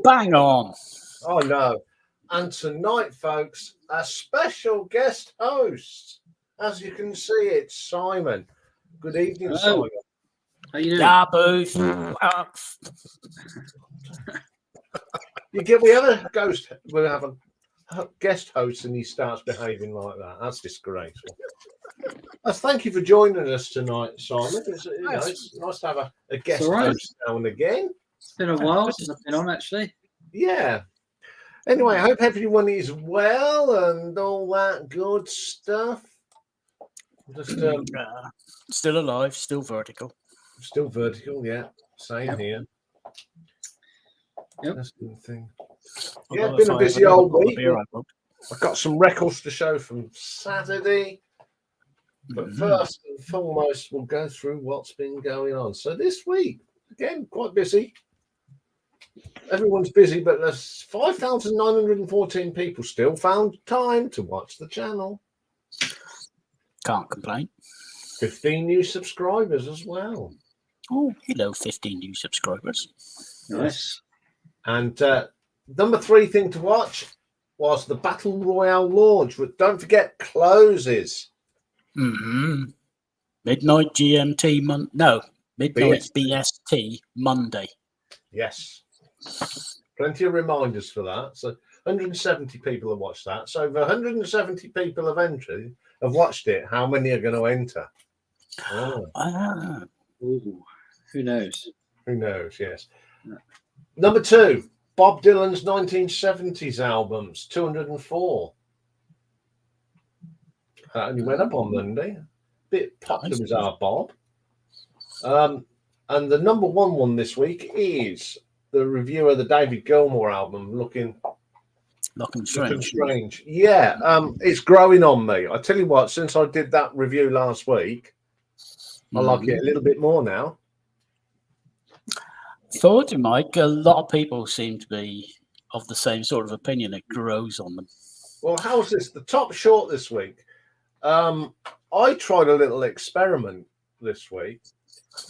bang on. Oh, no. And tonight, folks, a special guest host. As you can see, it's Simon. Good evening, Hello. Simon. How you doing? Yeah, booth. We have a guest host and he starts behaving like that. That's disgraceful. Thank you for joining us tonight, Simon. It's nice to have a guest host now and again. It's been a while since I've been on, actually. Yeah. Anyway, I hope everyone is well and all that good stuff. Just still alive, still vertical. Still vertical, yeah. Same here. Yep. That's the thing. Yeah, it's been a busy old week. I've got some records to show from Saturday. But first and foremost, we'll go through what's been going on. So this week, again, quite busy. Everyone's busy, but there's 5,914 people still found time to watch the channel. Can't complain. 15 new subscribers as well. Oh, hello, 15 new subscribers. Nice. And number 3 thing to watch was the Battle Royale launch. But don't forget, closes. Midnight GMT midnight BST Monday. Yes. Plenty of reminders for that. So 170 people have watched that. So if 170 people have watched it, how many are going to enter? Ooh, who knows? Who knows, yes. Yeah. Number 2, Bob Dylan's 1970s albums, 204. That only went up on Monday. Bit popular as our Bob. And the number 1 this week is the review of the David Gilmour album, Looking Strange. Yeah, it's growing on me. I tell you what, since I did that review last week, I like it a little bit more now. Thought you, Mike, a lot of people seem to be of the same sort of opinion. It grows on them. Well, how's this? The top short this week. I tried a little experiment this week.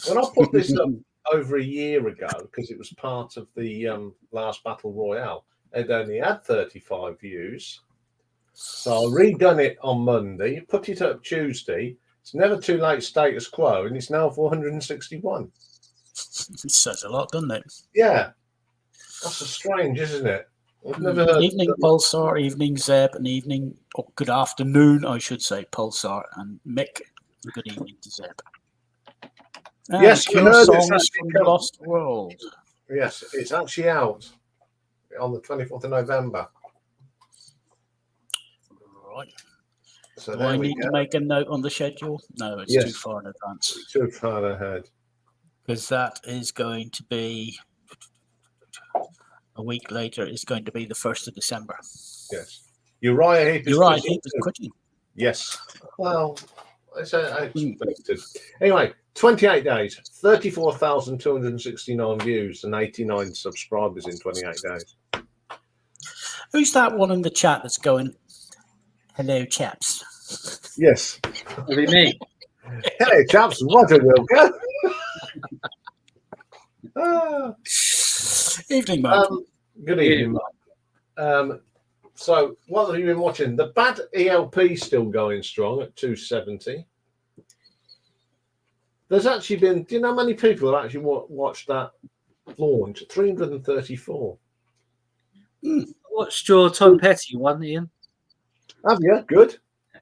When I put this up over a year ago, because it was part of the last Battle Royale, it only had 35 views. So I redone it on Monday, put it up Tuesday. It's never too late status quo, and it's now 461. It says a lot, doesn't it? Yeah. That's strange, isn't it? I've never heard evening Pulsar, evening Zeb, and evening, good afternoon, I should say, Pulsar and Mick. Good evening to Zeb. Yes, we heard Songs from the Lost World. Yes, it's actually out on the 24th of November. Right. So do I need to make a note on the schedule? No, it's too far in advance. Too far ahead. Because that is going to be a week later. It's going to be the 1st of December. Yes. Uriah Heep is quitting. Yes. Well, it's expected. Anyway, 28 days, 34,269 views and 89 subscribers in 28 days. Who's that one in the chat that's going, hello, chaps? Yes. It'll be me. Hello, chaps. What a welcome. Evening, Mike. Good evening, Mike. So, what have you been watching? The Bad ELP still going strong at 270. There's actually been, do you know how many people have actually watched that launch? 334. I watched your Tom Petty one, Ian. Have you? Good.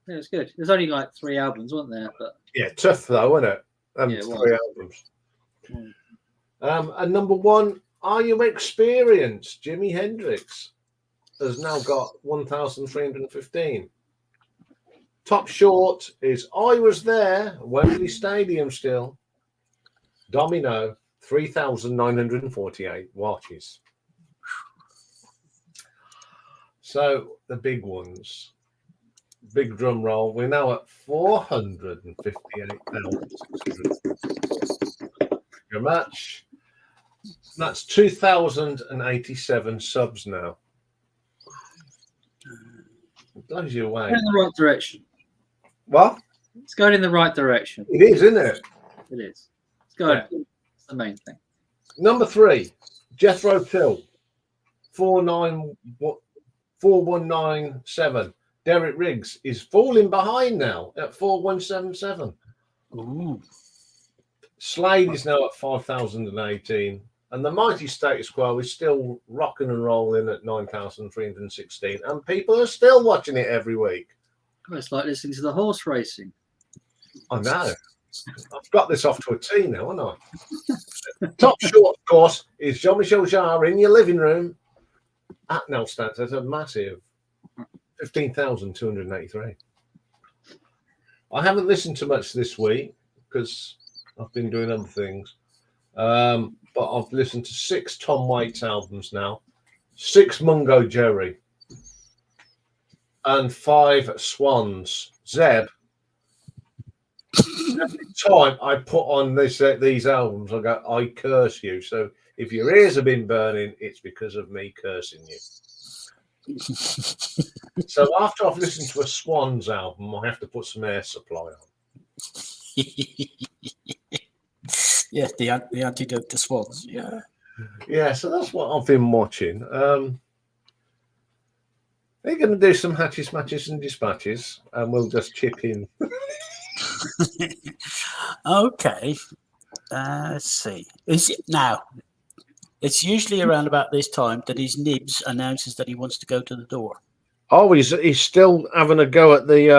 Yeah, it was good. There's only like 3 albums, wasn't there? But yeah, tough though, wasn't it? Yeah, it 3 albums. And number 1, Are You Experienced? Jimi Hendrix has now got 1,315. Top short is I Was There, Wembley Stadium still. Domino, 3,948 watches. So the big ones. Big drum roll. We're now at 458,600. Your match. That's 2,087 subs now. It blows you away. Going in the right direction. What? It's going in the right direction. It is, isn't it? It is. It's going. It's the main thing. Number 3, Jethro Tull. 4197. Derek Riggs is falling behind now at 4177. Ooh. Slade is now at 5018. And the mighty status quo is still rocking and rolling at 9,316. And people are still watching it every week. Oh, it's like listening to the horse racing. I know. I've got this off to a T now, haven't I? Top short, of course, is Jean-Michel Jarre in your living room. That now stands at a massive 15,283. I haven't listened to much this week because I've been doing other things. But I've listened to 6 Tom Waits albums now, 6 Mungo Jerry, and 5 Swans. Zeb, every time I put on these albums, I go, I curse you. So if your ears have been burning, it's because of me cursing you. So after I've listened to a Swans album, I have to put some Air Supply on. Yeah, the antidote to swans. Yeah. Yeah, so that's what I've been watching. They're going to do some hatches, matches, and dispatches, and we'll just chip in. Okay. Let's see. Is it now? It's usually around about this time that his nibs announces that he wants to go to the door. Oh, he's still having a go at the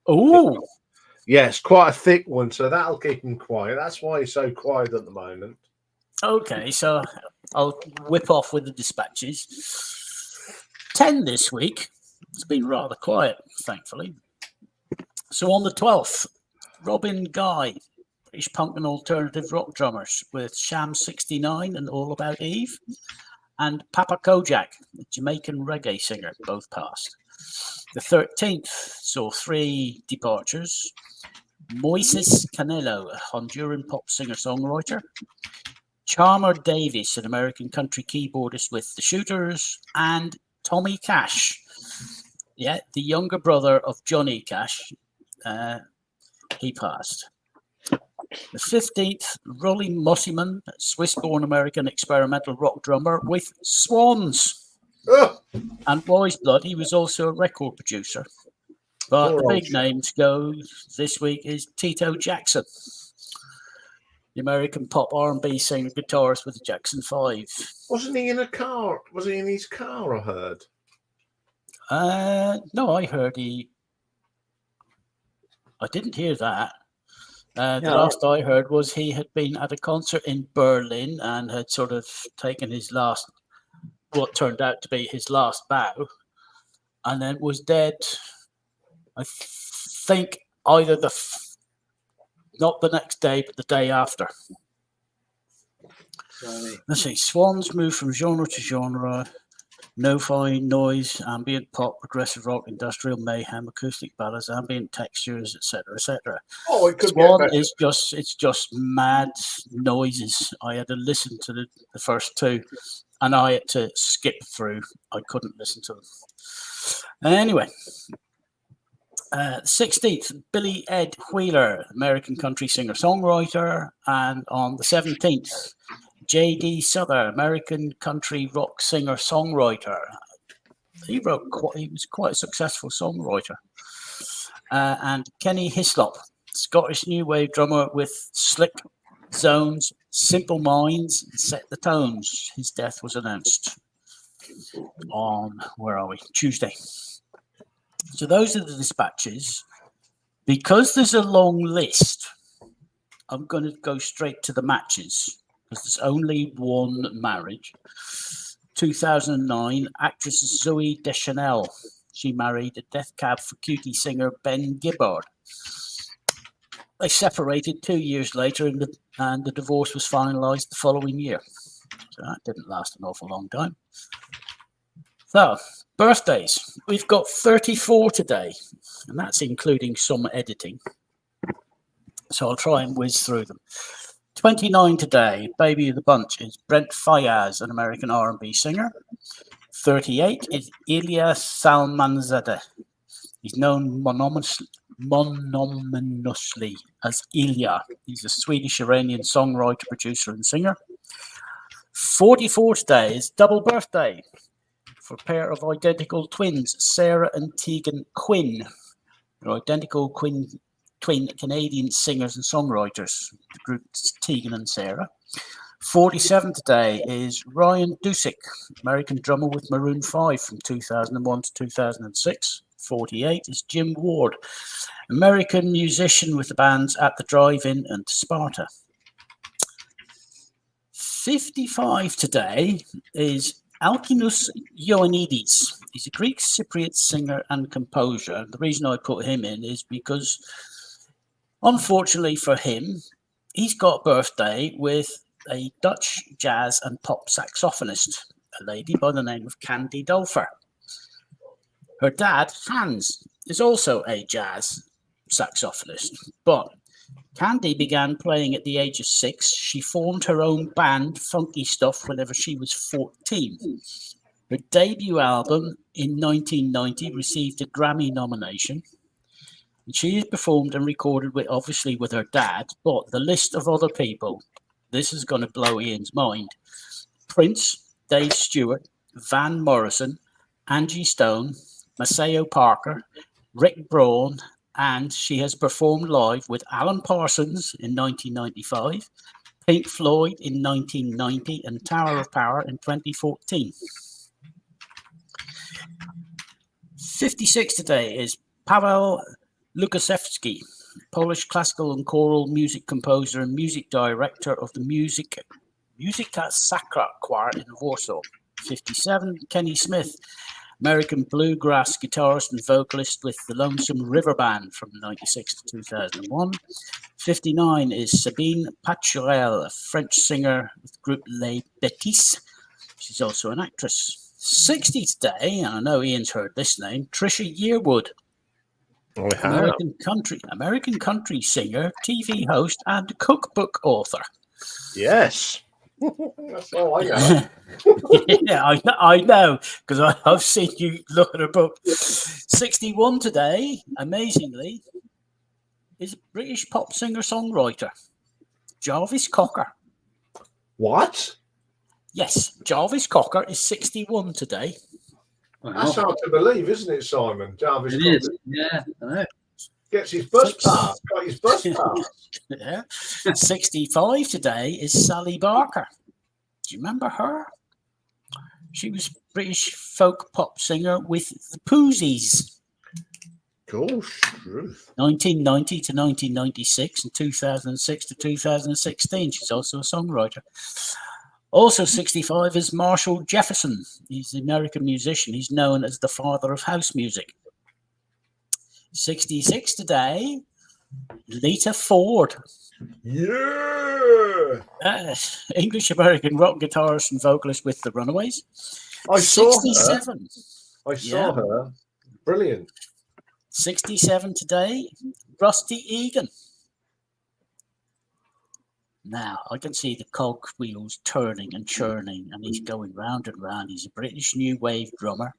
Oh. Yes, quite a thick one, so that'll keep him quiet. That's why he's so quiet at the moment. Okay, so I'll whip off with the dispatches. 10 this week. It's been rather quiet, thankfully. So on the 12th, Robin Guy, British punk and alternative rock drummers with Sham 69 and All About Eve, and Papa Kojak, the Jamaican reggae singer, both passed. The 13th saw 3 departures. Moises Canelo, a Honduran pop singer-songwriter. Charmer Davis, an American country keyboardist with The Shooters. And Tommy Cash, yeah, the younger brother of Johnny Cash. He passed. The 15th, Rolly Mosiman, Swiss-born American experimental rock drummer with Swans. And Boy's Blood, he was also a record producer. But the big name to go this week is Tito Jackson, the American pop R&B singer guitarist with the Jackson 5. Wasn't he in a car? Was he in his car, I heard? No, I heard I didn't hear that. The last I heard was he had been at a concert in Berlin and had sort of taken what turned out to be his last bow, and then was dead. I think either not the next day, but the day after. Right. Let's see. Swans move from genre to genre. Lo-fi, noise, ambient pop, progressive rock, industrial mayhem, acoustic ballads, ambient textures, etc., etc. Oh, it could Swan is just mad noises. I had to listen to the first 2, and I had to skip through. I couldn't listen to them. Anyway, 16th, Billy Ed Wheeler, American country singer-songwriter, and on the 17th, J.D. Souther, American country rock singer-songwriter. He was quite a successful songwriter. And Kenny Hislop, Scottish new wave drummer with Slick Zones, Simple Minds, Set the Tones. His death was announced on, Tuesday. So those are the dispatches. Because there's a long list, I'm going to go straight to the matches. There's only one marriage. 2009, actress Zoe Deschanel. She married a Death Cab for Cutie singer Ben Gibbard. They separated 2 years later, and the divorce was finalised the following year. So that didn't last an awful long time. So, birthdays. We've got 34 today, and that's including some editing. So I'll try and whiz through them. 29 today, baby of the bunch is Brent Faiyaz, an American R&B singer. 38 is Ilya Salmanzadeh. He's known mononymously as Ilya. He's a Swedish-Iranian songwriter, producer, and singer. 44 today is double birthday for a pair of identical twins, Sarah and Tegan Quinn. They're identical twin Canadian singers and songwriters, the group Tegan and Sarah. 47 today is Ryan Dusick, American drummer with Maroon 5 from 2001 to 2006. 48 is Jim Ward, American musician with the bands At the Drive-In and Sparta. 55 today is Alkinos Ioannidis. He's a Greek Cypriot singer and composer. The reason I put him in is because, unfortunately for him, he's got a birthday with a Dutch jazz and pop saxophonist, a lady by the name of Candy Dulfer. Her dad, Hans, is also a jazz saxophonist, but Candy began playing at the age of 6. She formed her own band, Funky Stuff, whenever she was 14. Her debut album in 1990 received a Grammy nomination. And she has performed and recorded obviously with her dad, but the list of other people, this is going to blow Ian's mind. Prince, Dave Stewart, Van Morrison, Angie Stone, Maceo Parker, Rick Braun, and she has performed live with Alan Parsons in 1995, Pink Floyd in 1990, and Tower of Power in 2014. 56 today is Paweł Lukaszewski, Polish classical and choral music composer and music director of the Musica Sacra Choir in Warsaw. 57, Kenny Smith, American bluegrass guitarist and vocalist with the Lonesome River Band from 96 to 2001. 59 is Sabine Paturel, a French singer with the group Les Bêtises. She's also an actress. 60 today, and I know Ian's heard this name, Trisha Yearwood. American country singer, TV host, and cookbook author. Yes. That's all I know. Yeah, I know, because I've seen you look at her book. 61 today, amazingly, is a British pop singer-songwriter, Jarvis Cocker. What? Yes, Jarvis Cocker is 61 today. That's hard to believe, isn't it, Simon? Jarvis It Cocker is. Yeah, I know. gets his bus pass. Got his bus pass. Yeah. 65 today is Sally Barker. Do you remember her? She was a British folk pop singer with the Poozies. Gosh, truth. 1990 to 1996 and 2006 to 2016. She's also a songwriter. Also 65 is Marshall Jefferson. He's an American musician. He's known as the father of house music. 66 today, Lita Ford. Yeah. English-American rock guitarist and vocalist with the Runaways. I saw 67. her. I saw her. Brilliant. 67 today, Rusty Egan. Now, I can see the cog wheels turning and churning, and he's going round and round. He's a British new wave drummer.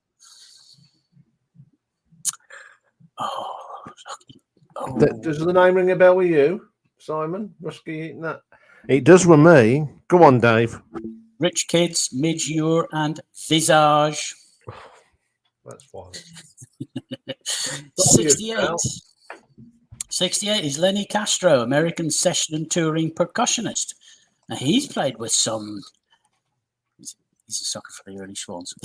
Does the name ring a bell with you, Simon? Rusty eating that? It does with me. Go on, Dave. Rich Kids, Midge and Visage. That's fine. 68. 68 is Lenny Castro, American session and touring percussionist. Now, he's played with some... He's a sucker for the early Swans.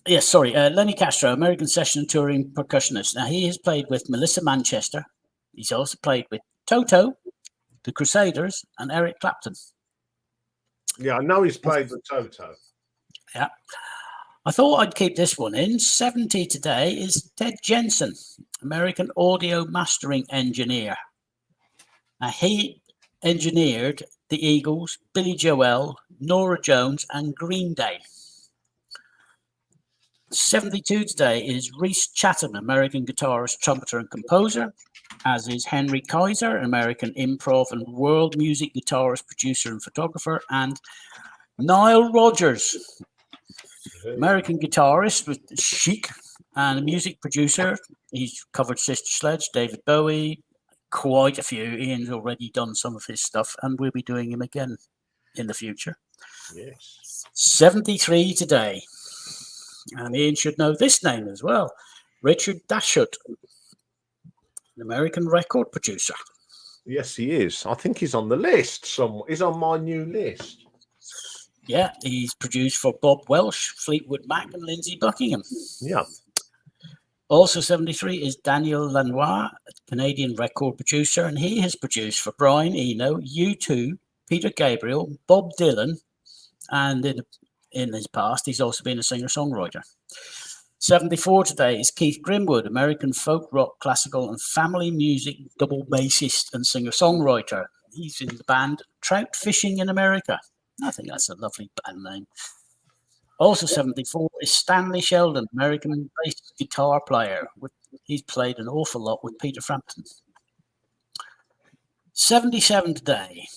Lenny Castro, American session and touring percussionist. Now, he has played with Melissa Manchester. He's also played with Toto, the Crusaders, and Eric Clapton. Yeah, I know he's played with Toto. Yeah. I thought I'd keep this one in. 70 today is Ted Jensen, American audio mastering engineer. Now, he engineered the Eagles, Billy Joel, Norah Jones, and Green Day. 72 today is Reese Chatham, American guitarist, trumpeter, and composer, as is Henry Kaiser, American improv and world music guitarist, producer, and photographer, and Nile Rodgers, American guitarist with Chic and a music producer. He's covered Sister Sledge, David Bowie, quite a few. Ian's already done some of his stuff, and we'll be doing him again in the future. Yes. 73 today. And Ian should know this name as well. Richard Dashut, an American record producer. Yes, he is. I think he's on the list. He's on my new list. Yeah, he's produced for Bob Welsh, Fleetwood Mac, and Lindsey Buckingham. Yeah. Also 73 is Daniel Lanois, a Canadian record producer, and he has produced for Brian Eno, U2, Peter Gabriel, Bob Dylan, and in his past, he's also been a singer-songwriter. 74 today is Keith Grimwood, American folk rock, classical, and family music double bassist and singer-songwriter. He's in the band Trout Fishing in America. I think that's a lovely band name. Also 74 is Stanley Sheldon, American bass guitar player. He's played an awful lot with Peter Frampton. 77 today.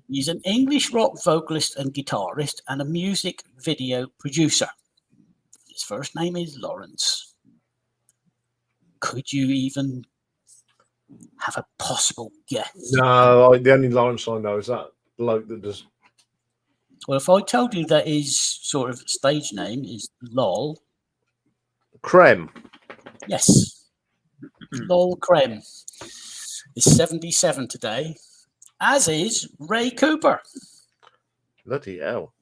He's an English rock vocalist and guitarist and a music video producer. His first name is Lawrence. Could you even have a possible guess? No, the only Lawrence I know is that bloke that does. Well, if I told you that his sort of stage name is Lol. Creme. Yes. Lol Creme is 77 today, as is Ray Cooper. Bloody hell.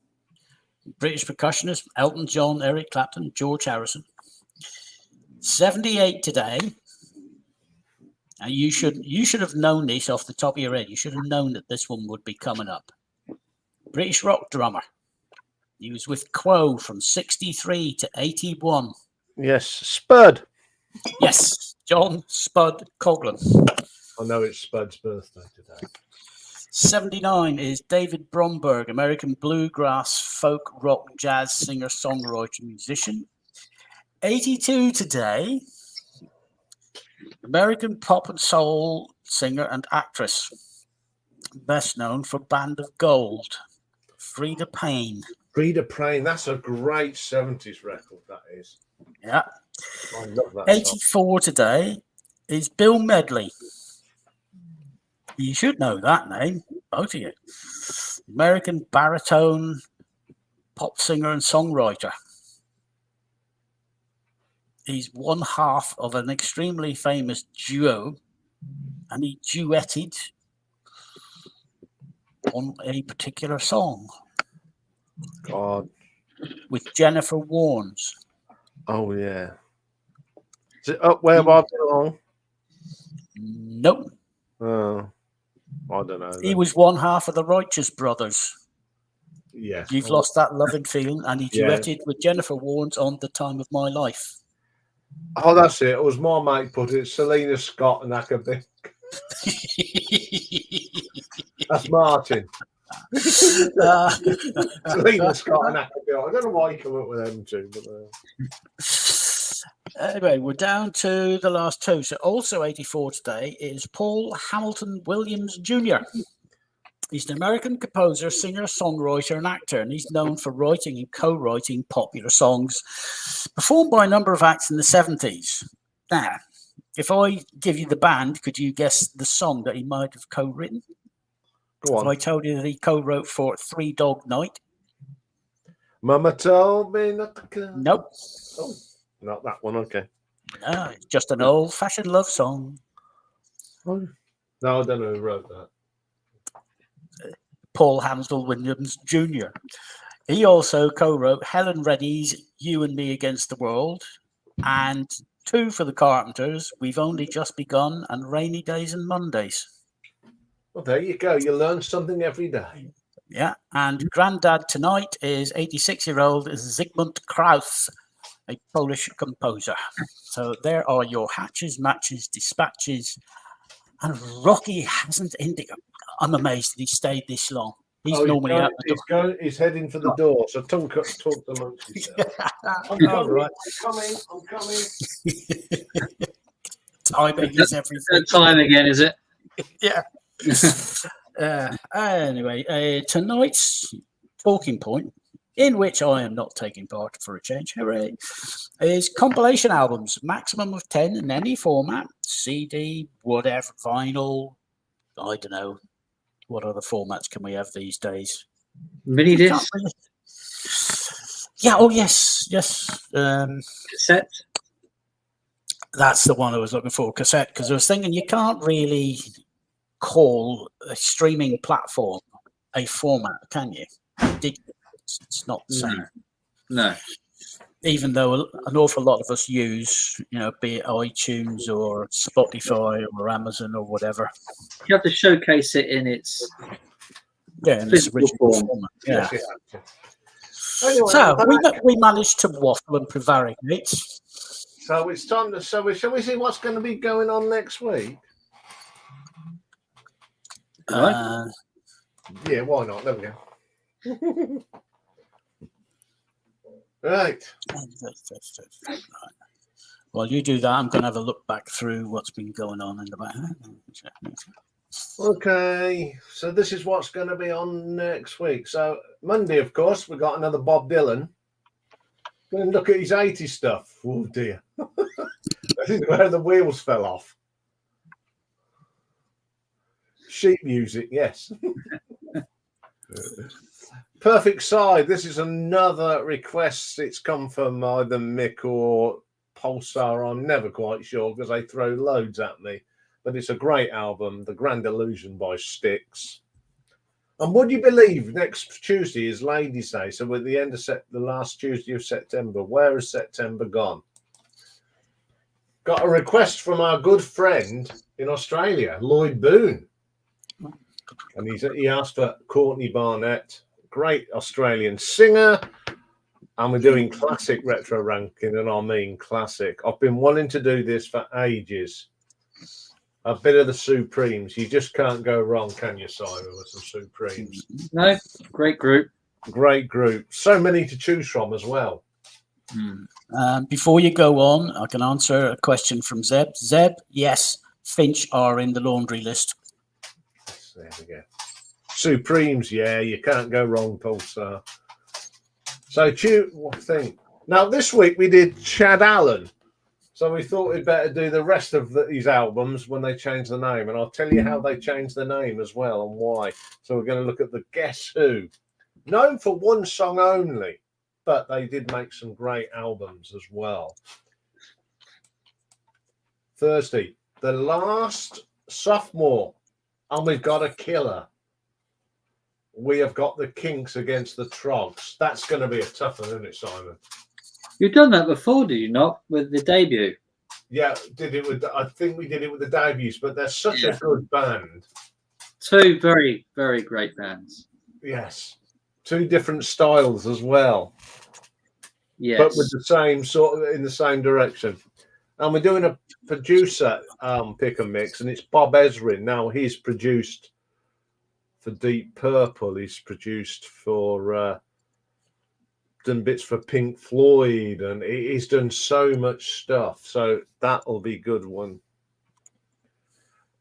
British percussionist, Elton John, Eric Clapton, George Harrison. 78 today. And you should have known this off the top of your head. You should have known that this one would be coming up. British rock drummer. He was with Quo from 63 to 81. Yes, Spud. Yes, John Spud Coughlin. I know it's Spud's birthday today. 79 is David Bromberg, American bluegrass, folk, rock, jazz singer, songwriter, musician. 82 today, American pop and soul singer and actress, best known for Band of Gold, Frida Payne. Frida Payne, that's a great 70s record, that is. Yeah. I love that 84 today is Bill Medley. You should know that name, both of you. American baritone, pop singer and songwriter. He's one half of an extremely famous duo, and he duetted on a particular song. God. With Jennifer Warnes. Oh, yeah. Is it Up Where I Belong? Nope. Oh, I don't know. He was one half of the Righteous Brothers. Yes. You've lost that loving feeling, and he duetted with Jennifer Warnes on The Time of My Life. Oh, that's it. It was my mate put it. Selena Scott and Ackerby. That's Martin. Selena Scott and Ackerby. I don't know why you come up with them two. But, Anyway, we're down to the last two. So also 84 today is Paul Hamilton Williams Jr. He's an American composer, singer, songwriter, and actor, and he's known for writing and co-writing popular songs performed by a number of acts in the 70s. Now, if I give you the band, could you guess the song that he might have co-written? go on. If I told you that he co-wrote for Three Dog Night? Mama told me not to come. Nope. Oh, not that one. Okay. No, it's just an old-fashioned love song. Oh. No, I don't know who wrote that. Paul Hamilton Williams Jr. He also co-wrote Helen Reddy's You and Me Against the World and two for the Carpenters, We've Only Just Begun and Rainy Days and Mondays. Well, there you go. You learn something every day. Yeah, and Grandad tonight is 86-year-old Zygmunt Kraus, a Polish composer. So there are your hatches, matches, dispatches. And Rocky hasn't ended. I'm amazed that he stayed this long. He's normally out the door. He's heading for the door. So talk amongst yourself. I'm coming. Timing is everything. Time again, is it? Yeah. Anyway, tonight's talking point, in which I am not taking part for a change, hooray, is compilation albums, maximum of 10 in any format, CD, whatever, vinyl, I don't know, what other formats can we have these days? Mini You can't disc, really- Yeah. Oh yes. cassette. That's the one I was looking for, cassette. Because I was thinking you can't really call a streaming platform a format, can you? It's not the same. No. Even though an awful lot of us use, be it iTunes or Spotify or Amazon or whatever. You have to showcase it in its In its physical original form. format. Yeah. Yes, you have to. Anyway, So I'm back. we managed to waffle and prevaricate. So it's time to. Shall we see what's going to be going on next week? Uh, Yeah, why not? There we go. Right. While you do that, I'm going to have a look back through what's been going on in the background. Okay. So this is what's going to be on next week. So Monday, of course, we got another Bob Dylan. Going to look at his 80s stuff. Oh dear. This is where the wheels fell off. Sheet music, yes. Perfect Side. This is another request. It's come from either Mick or Pulsar. I'm never quite sure because they throw loads at me. But it's a great album, The Grand Illusion by Styx. And would you believe next Tuesday is Ladies' Day? So at the end of the last Tuesday of September, where has September gone? Got a request from our good friend in Australia, Lloyd Boone. And he asked for Courtney Barnett, great Australian singer. And we're doing classic retro ranking, and I mean classic. I've been wanting to do this for ages. A bit of the Supremes. You just can't go wrong, can you, Simon, with some Supremes? No, great group. Great group. So many to choose from as well. Before you go on, I can answer a question from Zeb. Zeb, yes, Finch are in the laundry list. There we go. Supremes, yeah, you can't go wrong, Pulsar. So, what thing? Now, this week we did Chad Allen. So we thought we'd better do the rest of these albums when they change the name. And I'll tell you how they changed the name as well and why. So we're going to look at the Guess Who. Known for one song only, but they did make some great albums as well. Thursday, the last sophomore. And we've got a killer. We have got the Kinks against the Trogs. That's going to be a tough one, isn't it, Simon? You've done that before, did you not? With the debut? Yeah, I think we did it with the debuts, but they're such a good band. Two very, very great bands. Yes. Two different styles as well. Yes. But with the same sort of in the same direction. And we're doing a producer pick and mix, and it's Bob Ezrin. Now he's produced for Deep Purple. He's produced for done bits for Pink Floyd, and he's done so much stuff. So that'll be a good one.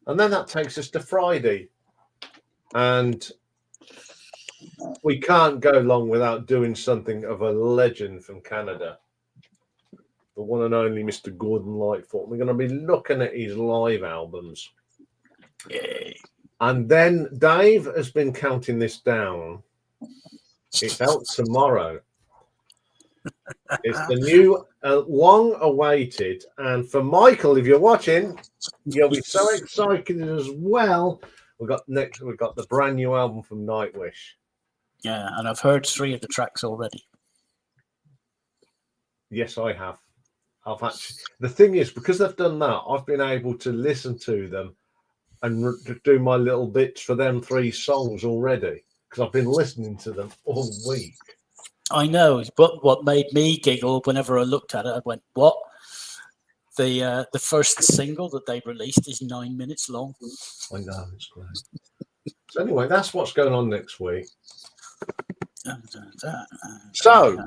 And then that takes us to Friday. And we can't go long without doing something of a legend from Canada. The one and only Mr. Gordon Lightfoot. We're going to be looking at his live albums. Yay. And then Dave has been counting this down. It's out tomorrow. It's the new, long-awaited, and for Michael, if you're watching, you'll be so excited as well. We've got the brand new album from Nightwish. Yeah, and I've heard 3 of the tracks already. Yes, I have. The thing is, because they've done that, I've been able to listen to them and do my little bits for them 3 songs already because I've been listening to them all week. I know, but what made me giggle whenever I looked at it, I went, "What?" The first single that they released is 9 minutes long. I know, it's great. So anyway, that's what's going on next week. So,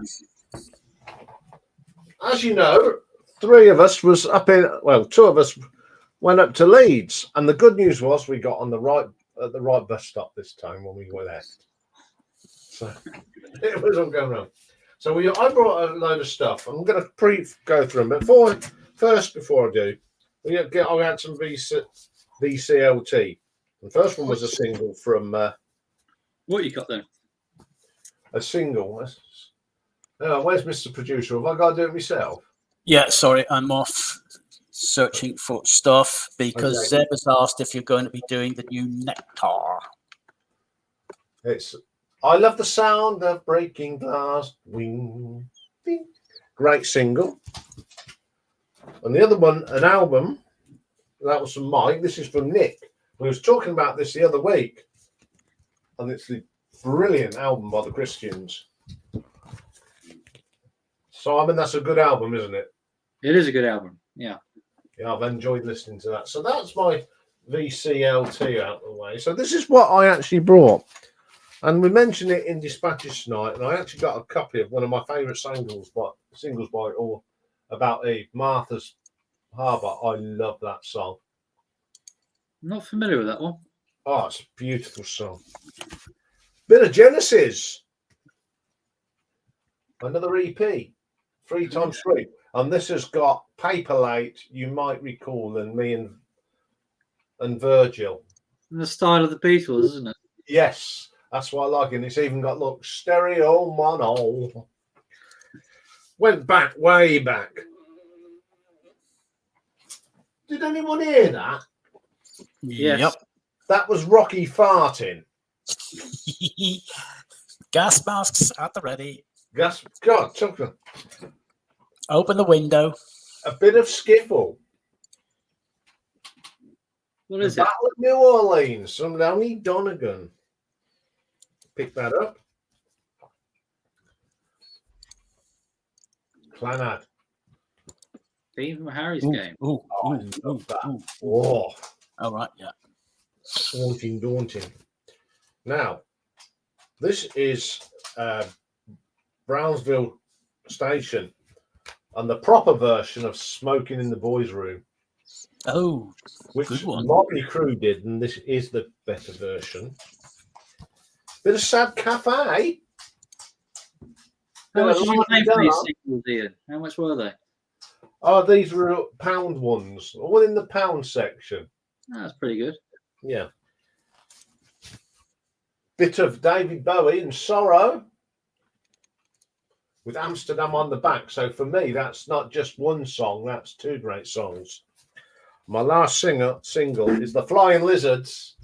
as you know, 3 of us was up in. Well, 2 of us went up to Leeds, and the good news was we got on the right bus stop this time when we were left. So it was all going wrong. So I brought a load of stuff. I'm going to go through them. But before I do, I had some VCLT. The first one was a single from What you got then? a single. Where's Mr. Producer? Have I got to do it myself? Yeah, sorry, I'm off searching for stuff because Okay. Zeb has asked if you're going to be doing the new Nectar. It's I love the sound of breaking glass. Wing, ding. Great single. And the other one, an album. That was from Mike. This is from Nick. We was talking about this the other week, and it's the brilliant album by the Christians. Simon, that's a good album, isn't it? It is a good album. Yeah. Yeah, I've enjoyed listening to that. So that's my VCLT out of the way. So this is what I actually brought. And we mentioned it in Dispatches tonight, and I actually got a copy of one of my favourite singles by or about Eve, Martha's Harbour. I love that song. I'm not familiar with that one. Oh, it's a beautiful song. Bit of Genesis. Another EP, 3x3. And this has got Paperlate, you might recall, and me and Virgil. In the style of the Beatles, isn't it? Yes, that's what I like. And it's even got, look, stereo mono. Went back, way back. Did anyone hear that? Yes. Yep. That was Rocky farting. Gas masks at the ready. Gas, God, chocolate. Open the window. A bit of skiffle. What is The it? Battle of New Orleans from Downey Donegan. Pick that up. Clanad. Theme from Harry's Ooh, game. ooh, Oh, I ooh, love that. ooh. Oh, All right, yeah. daunting. Now, this is Brownsville Station and the proper version of Smoking in the Boys' Room, Oh, which good one. Motley Crue did, and this is the better version. Bit of Sad Cafe. How much Bit did of you pay for London these Dance. singles, Ian? How much were they? Oh, these were pound ones, all in the pound section. Oh, that's pretty good. Yeah. Bit of David Bowie and Sorrow with Amsterdam on the back. So for me, that's not just one song, that's two great songs. My last single is The Flying Lizards.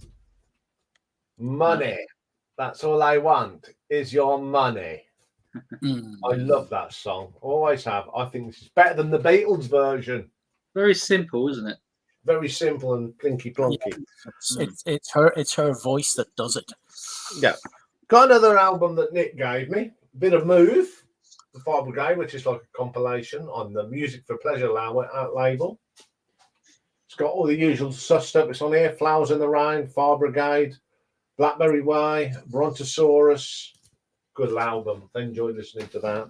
Money. That's all I want is your money. Mm. I love that song. Always have. I think this is better than the Beatles version. Very simple, isn't it? Very simple and plinky plonky. It's her voice that does it. Yeah. Got another album that Nick gave me. Bit of Move, the Fire Brigade, which is like a compilation on the Music for Pleasure label. It's got all the usual suspects on here. Flowers in the Rain, Fire Brigade, Blackberry Way, Brontosaurus. Good album. I enjoyed listening to that.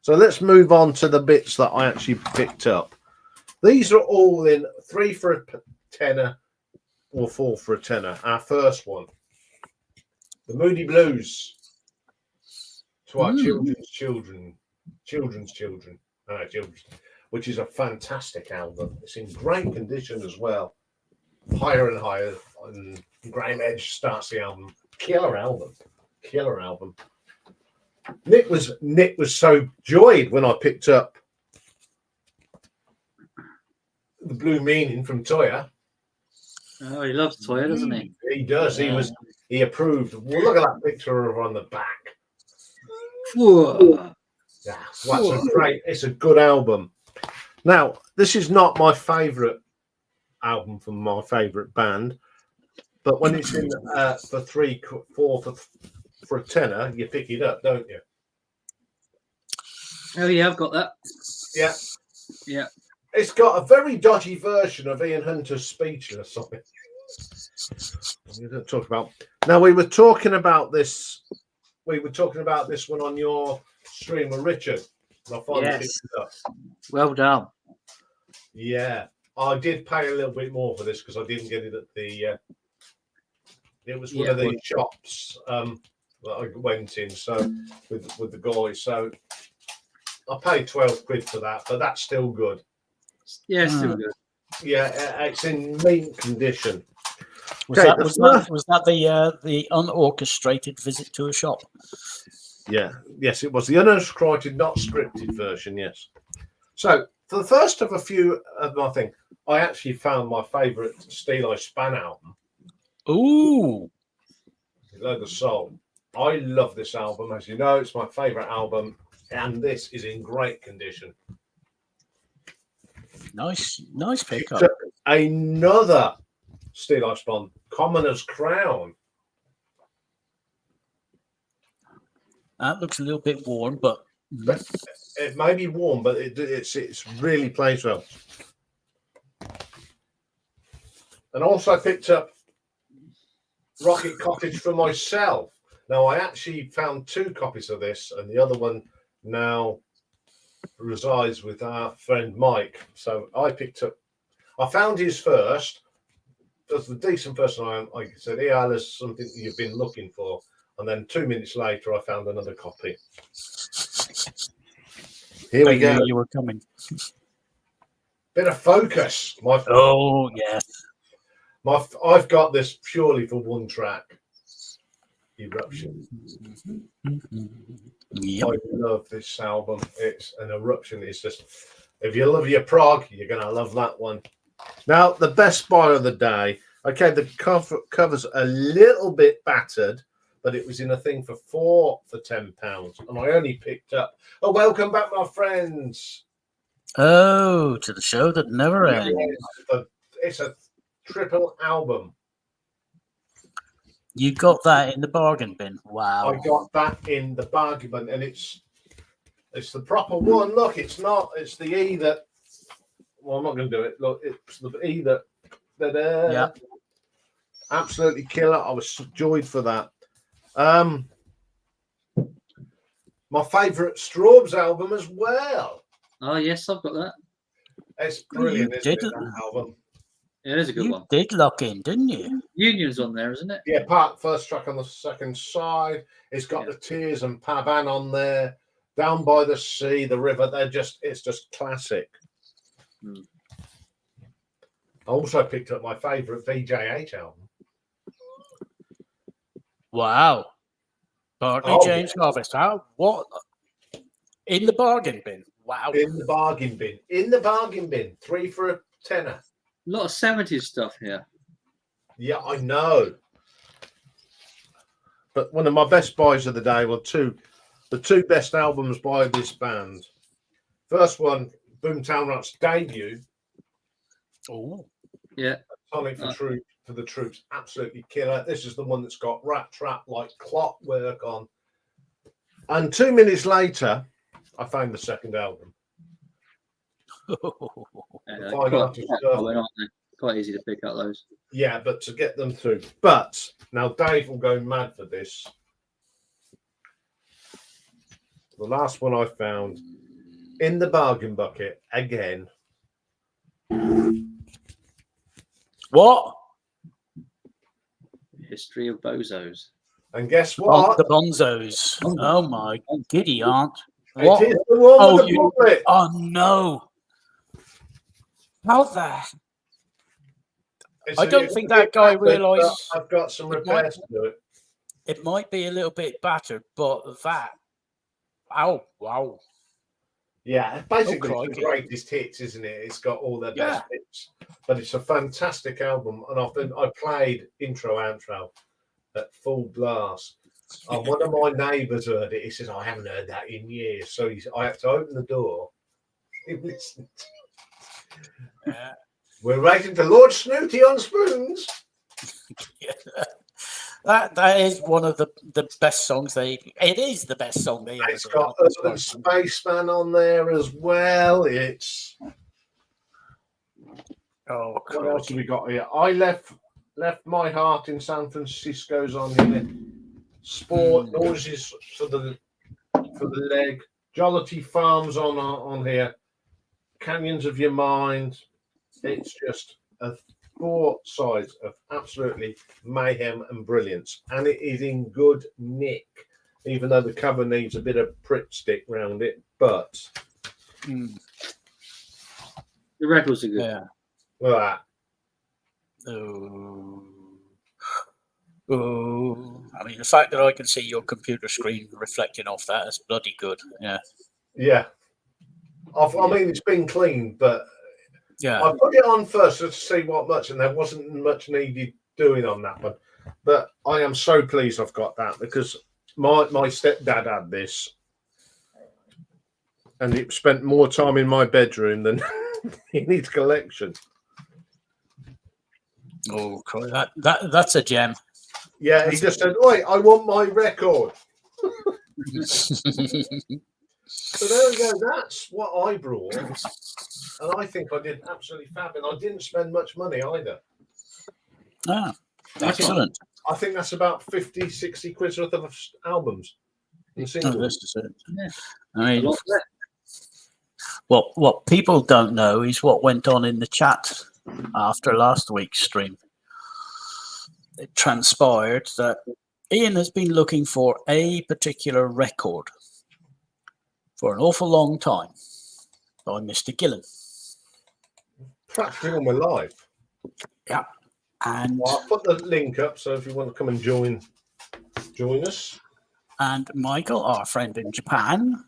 So let's move on to the bits that I actually picked up. These are all in 3 for a tenner or 4 for a tenner. Our first one, The Moody Blues, to our children's children, which is a fantastic album. It's in great condition as well. Higher and higher, and Graham Edge starts the album. Killer album. Nick was so joyed when I picked up The Blue Meaning from Toya. Oh, he loves Toya, doesn't he? He does. Yeah. He approved. Well, look at that picture of her on the back. Whoa. Yeah, it's a good album. Now, this is not my favourite album from my favourite band, but when it's in for 3, 4 for a tenner, you pick it up, don't you? Oh, yeah, I've got that. Yeah. Yeah. It's got a very dodgy version of Ian Hunter's Speechless on it. We don't talk about. Now, we were talking about this one on your stream with Richard. And I finally Yes. picked it up. Well done. Yeah, I did pay a little bit more for this because I didn't get it at the. It was one of the shops that I went in. So with the guys, so I paid 12 quid for that, but that's still good. Yeah, still good. Yeah, it's in mint condition. Was Okay, that the unorchestrated visit to a shop? Yeah, yes, it was the unorchestrated, not scripted version. Yes. So for the first of a few of my thing, I actually found my favourite Steel Span album. Ooh, Load of Soul. I love this album, as you know, it's my favourite album, and this is in great condition. nice pickup. So another Steel Span, Commoner's Crown. That looks a little bit warm, but It may be warm, but it's really plays well. And also picked up Rocket Cottage for myself. Now I actually found 2 copies of this, and the other one now resides with our friend Mike. So I found his first. As the decent person I am, I said, "Iain, there's something you've been looking for." And then 2 minutes later, I found another copy. Here we go. You were coming. Bit of focus. Oh yes. I've got this purely for one track. Eruption. Yep. I love this album. It's an Eruption. It's just, if you love your prog, you're gonna love that one. Now the best buy of the day. Okay, the cover's a little bit battered, but it was in a thing for £10, and I only picked up. Oh, welcome back, my friends. Oh, to the show that never ends. It's a triple album. You got that in the bargain bin. Wow. I got that in the bargain bin, and it's the proper one. Look, it's not. It's the E that. Well, I'm not going to do it. Look, it's the E that. Yeah. Absolutely killer. I was joyed for that. My favourite Straubs album as well. Oh yes, I've got that. It's brilliant, You isn't it, did. that album? Yeah, it is a good You one. did lock in, didn't you? Union's on there, isn't it? Yeah, first track on the second side. It's got the Tears and Pavan on there. Down by the Sea, the river. It's just classic. I also picked up my favourite VJ8 album. Wow. Barney James Harvest. How? What? In the bargain bin. Wow. In the bargain bin. In the bargain bin. 3 for a tenner. A lot of 70s stuff here. Yeah, I know. But one of my best buys of the day were the 2 best albums by this band. First one, Boomtown Rats' debut. Oh. Yeah. Tonic for the Troops. Absolutely killer. This is the one that's got Rat Trap like clockwork on. And 2 minutes later, I found the second album. Quite easy to pick up those. Yeah, but to get them through. But now Dave will go mad for this. The last one I found in the bargain bucket again. What? History of Bozos. And guess what? The Bonzos. Oh my giddy aunt. What? It is the one with the booklet. Oh no. How that? I don't think that guy realised. I've got some repairs to do it. It might be a little bit battered, but that. Oh, wow. Yeah, basically it's the greatest hits, isn't it? It's got all their best hits. But it's a fantastic album. And I played intro, outro at full blast. And one of my neighbours heard it. He says, I haven't heard that in years. So I had to open the door. He listened. Yeah. We're waiting for Lord Snooty on spoons. Yeah. That is one of the best songs it is the best song they ever It's got Urban Spaceman on there as well. It's what else have we got here? I left my heart in San Francisco's on here. Sport noises for the leg. Jollity Farms on here. Canyons of Your Mind. It's just 4 sides of absolutely mayhem and brilliance, and it is in good nick, even though the cover needs a bit of Pritt stick round it. But the records are good. Yeah. Look at that. Oh. Oh, I mean, the fact that I can see your computer screen reflecting off that is bloody good. Yeah. Yeah. I mean, it's been cleaned, but Yeah. I put it on first to see what much, and there wasn't much needed doing on that one. But I am so pleased I've got that because my stepdad had this, and it spent more time in my bedroom than in his collection. Oh, that's a gem. Yeah, he just said, "Oi, I want my record." So there we go. That's what I brought, and I think I did absolutely fab, and I didn't spend much money either. Ah, excellent. I think that's about 50, 60 quid's worth of albums and Oh, singles. this is it. Yeah. I mean, what people don't know is what went on in the chat after last week's stream. It transpired that Iain has been looking for a particular record for an awful long time by Mr. Gillen. Practically all my life. Yeah. And Well, I'll put the link up so if you want to come and join us. And Michael, our friend in Japan,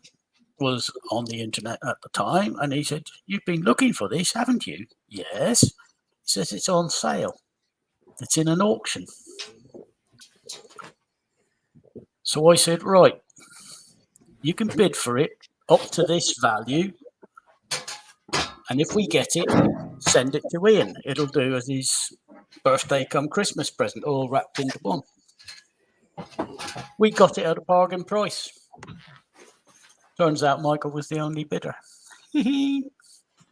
was on the internet at the time, and he said, "You've been looking for this, haven't you?" Yes. He says it's on sale. It's in an auction. So I said, right, you can bid for it up to this value, and if we get it, send it to Iain. It'll do as his birthday come Christmas present, all wrapped into one. We got it at a bargain price. Turns out Michael was the only bidder.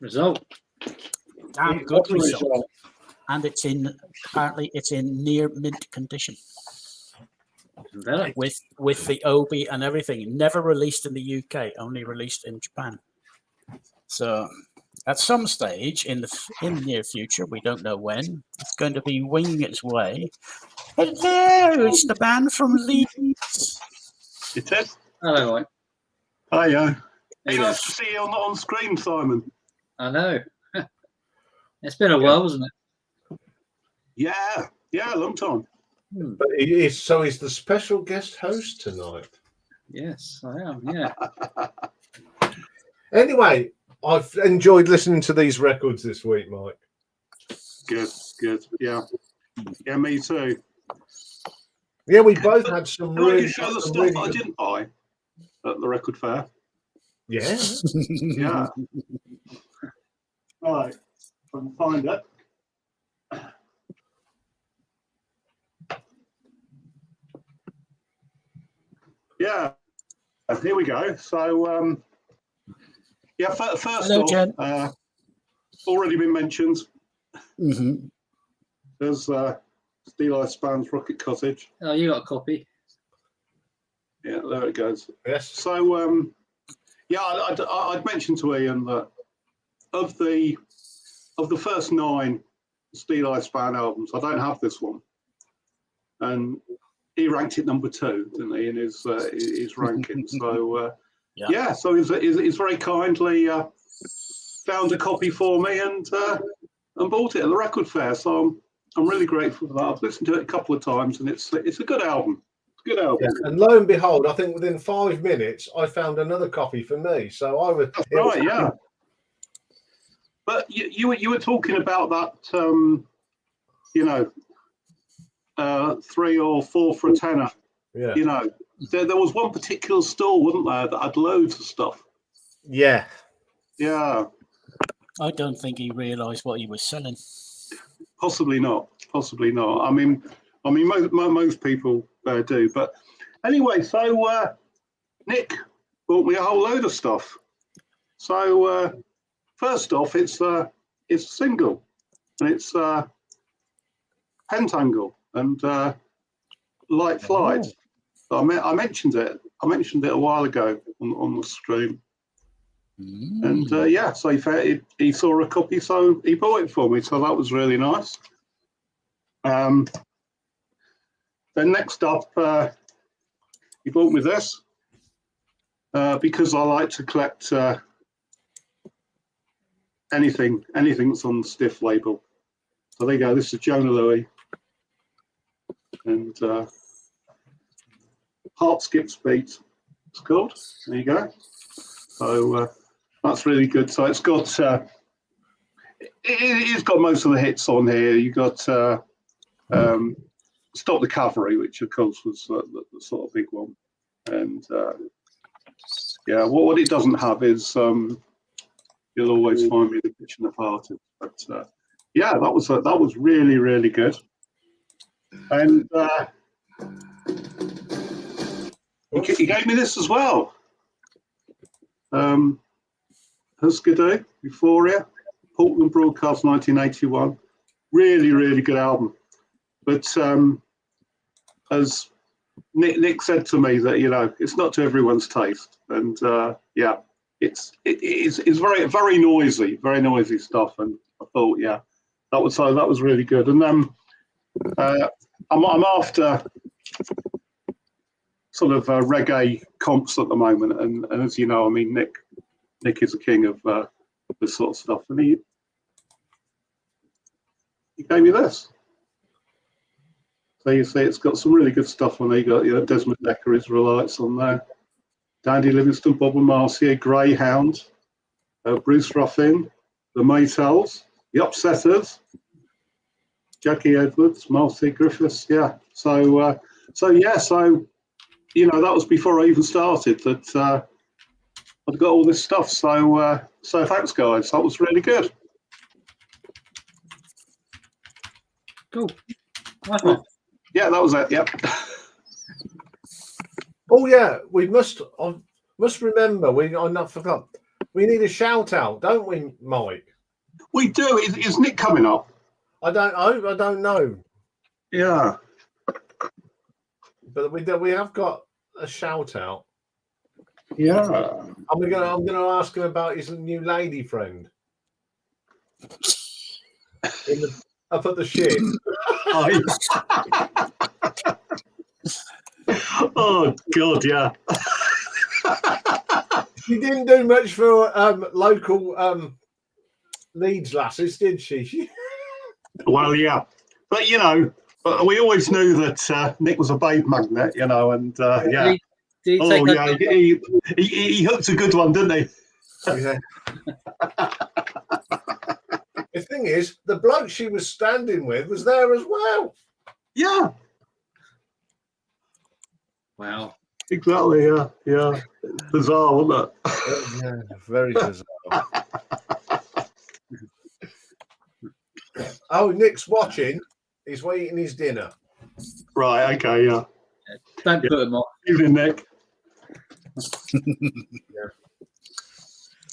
Result. Damn good result. And apparently it's in near mint condition. Better. With the obi and everything. Never released in the UK, only released in Japan. So at some stage in the near future, we don't know when, it's going to be winging its way. Hello, it's the band from Leeds. It is. Hello, Mike. Hiya. Hey, Nice to see you on screen, Simon. I know. It's been a while, wasn't it? Yeah, a long time. But he's the special guest host tonight. Yes, I am. Yeah. Anyway, I've enjoyed listening to these records this week, Mike. Good. Yeah, me too. Yeah, we both had some Can I really. just show the stuff really that I good- didn't buy at the record fair? Yeah. Yeah. Right, if I can find it. Yeah, here we go. So, first Hello, off, Jen. already been mentioned. Mm-hmm. There's Steel Eye Span's Rocket Cottage. Oh, you got a copy? Yeah, there it goes. Yes. So, I'd mentioned to Iain that of the first 9 Steel Eye Span albums, I don't have this one, and he ranked it number 2, didn't he, in his ranking? So, so he's very kindly found a copy for me and bought it at the record fair. So I'm really grateful for that. I've listened to it a couple of times, and it's a good album. Good album. Yeah. And lo and behold, I think within 5 minutes, I found another copy for me. So I was. That's right, yeah. But you were talking about that, 3 or 4 for a tenner. Yeah. You know, there was one particular stall, wasn't there, that had loads of stuff. Yeah. Yeah. I don't think he realised what he was selling. Possibly not. I mean, most people do. But anyway, so Nick bought me a whole load of stuff. So first off, it's a single, and it's Pentangle and Light Flight. I mentioned it. I mentioned it a while ago on the stream. And so he saw a copy, so he bought it for me. So that was really nice. Then next up, he bought me this because I like to collect anything that's on the Stiff label. So there you go. This is Jonah Louie. and Heart Skips Beat, it's called. There you go. So that's really good. So it's got it's got most of the hits on here. You got Stop the Cavalry, which of course was the sort of big one, and yeah, what it doesn't have is You'll Always Find Me in the Kitchen of Hearted. But yeah, that was really, really good. And he gave me this as well. Huskadoo, Euphoria, Portland Broadcast 1981. Really, really good album. But as Nick said to me that, it's not to everyone's taste. And yeah, it's very, very noisy stuff. And I thought, yeah, that was really good. And then I'm after sort of reggae comps at the moment. And as you know, I mean, Nick is a king of this sort of stuff. And he gave me this. So you see, it's got some really good stuff on there. You got Desmond Dekker, Israelites on there. Dandy Livingstone, Bob and Marcia, Greyhound, Bruce Ruffin, the Maytals, the Upsetters, Jackie Edwards, Marcy Griffiths. Yeah. So that was before I even started. That I've got all this stuff. So thanks, guys. That was really good. Cool. Nice one. Yeah, that was it. Yep. Oh yeah, I must remember. I not forgot. We need a shout out, don't we, Mike? We do. Is Nick coming up? I don't know. Yeah. But we have got a shout out. Yeah. I'm gonna ask him about his new lady friend. Up at the shit. Oh God, yeah. She didn't do much for local Leeds lasses, did she? Well, yeah, but we always knew that Nick was a babe magnet, and yeah. Did he take yeah, he hooked a good one, didn't he? Yeah. The thing is, the bloke she was standing with was there as well. Yeah. Wow. Exactly. Yeah. Bizarre, wasn't it? Yeah, very bizarre. Oh, Nick's watching. He's eating his dinner. Right. Okay. Yeah. Don't put him off. Evening, Nick.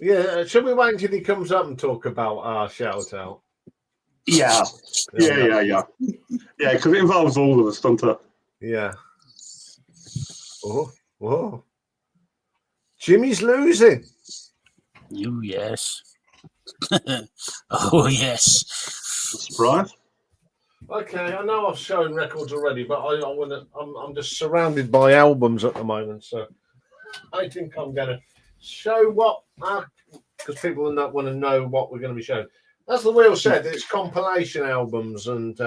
Yeah. Shall we wait until he comes up and talk about our shout out? Yeah. Yeah. Because it involves all of us, doesn't it? Yeah. Oh. Jimmy's losing. You yes. Oh yes. Surprise. Okay, I know I've shown records already, but I'm just surrounded by albums at the moment, so I think I'm going to show what, because people want to know what we're going to be showing. As the wheel said, it's compilation albums, and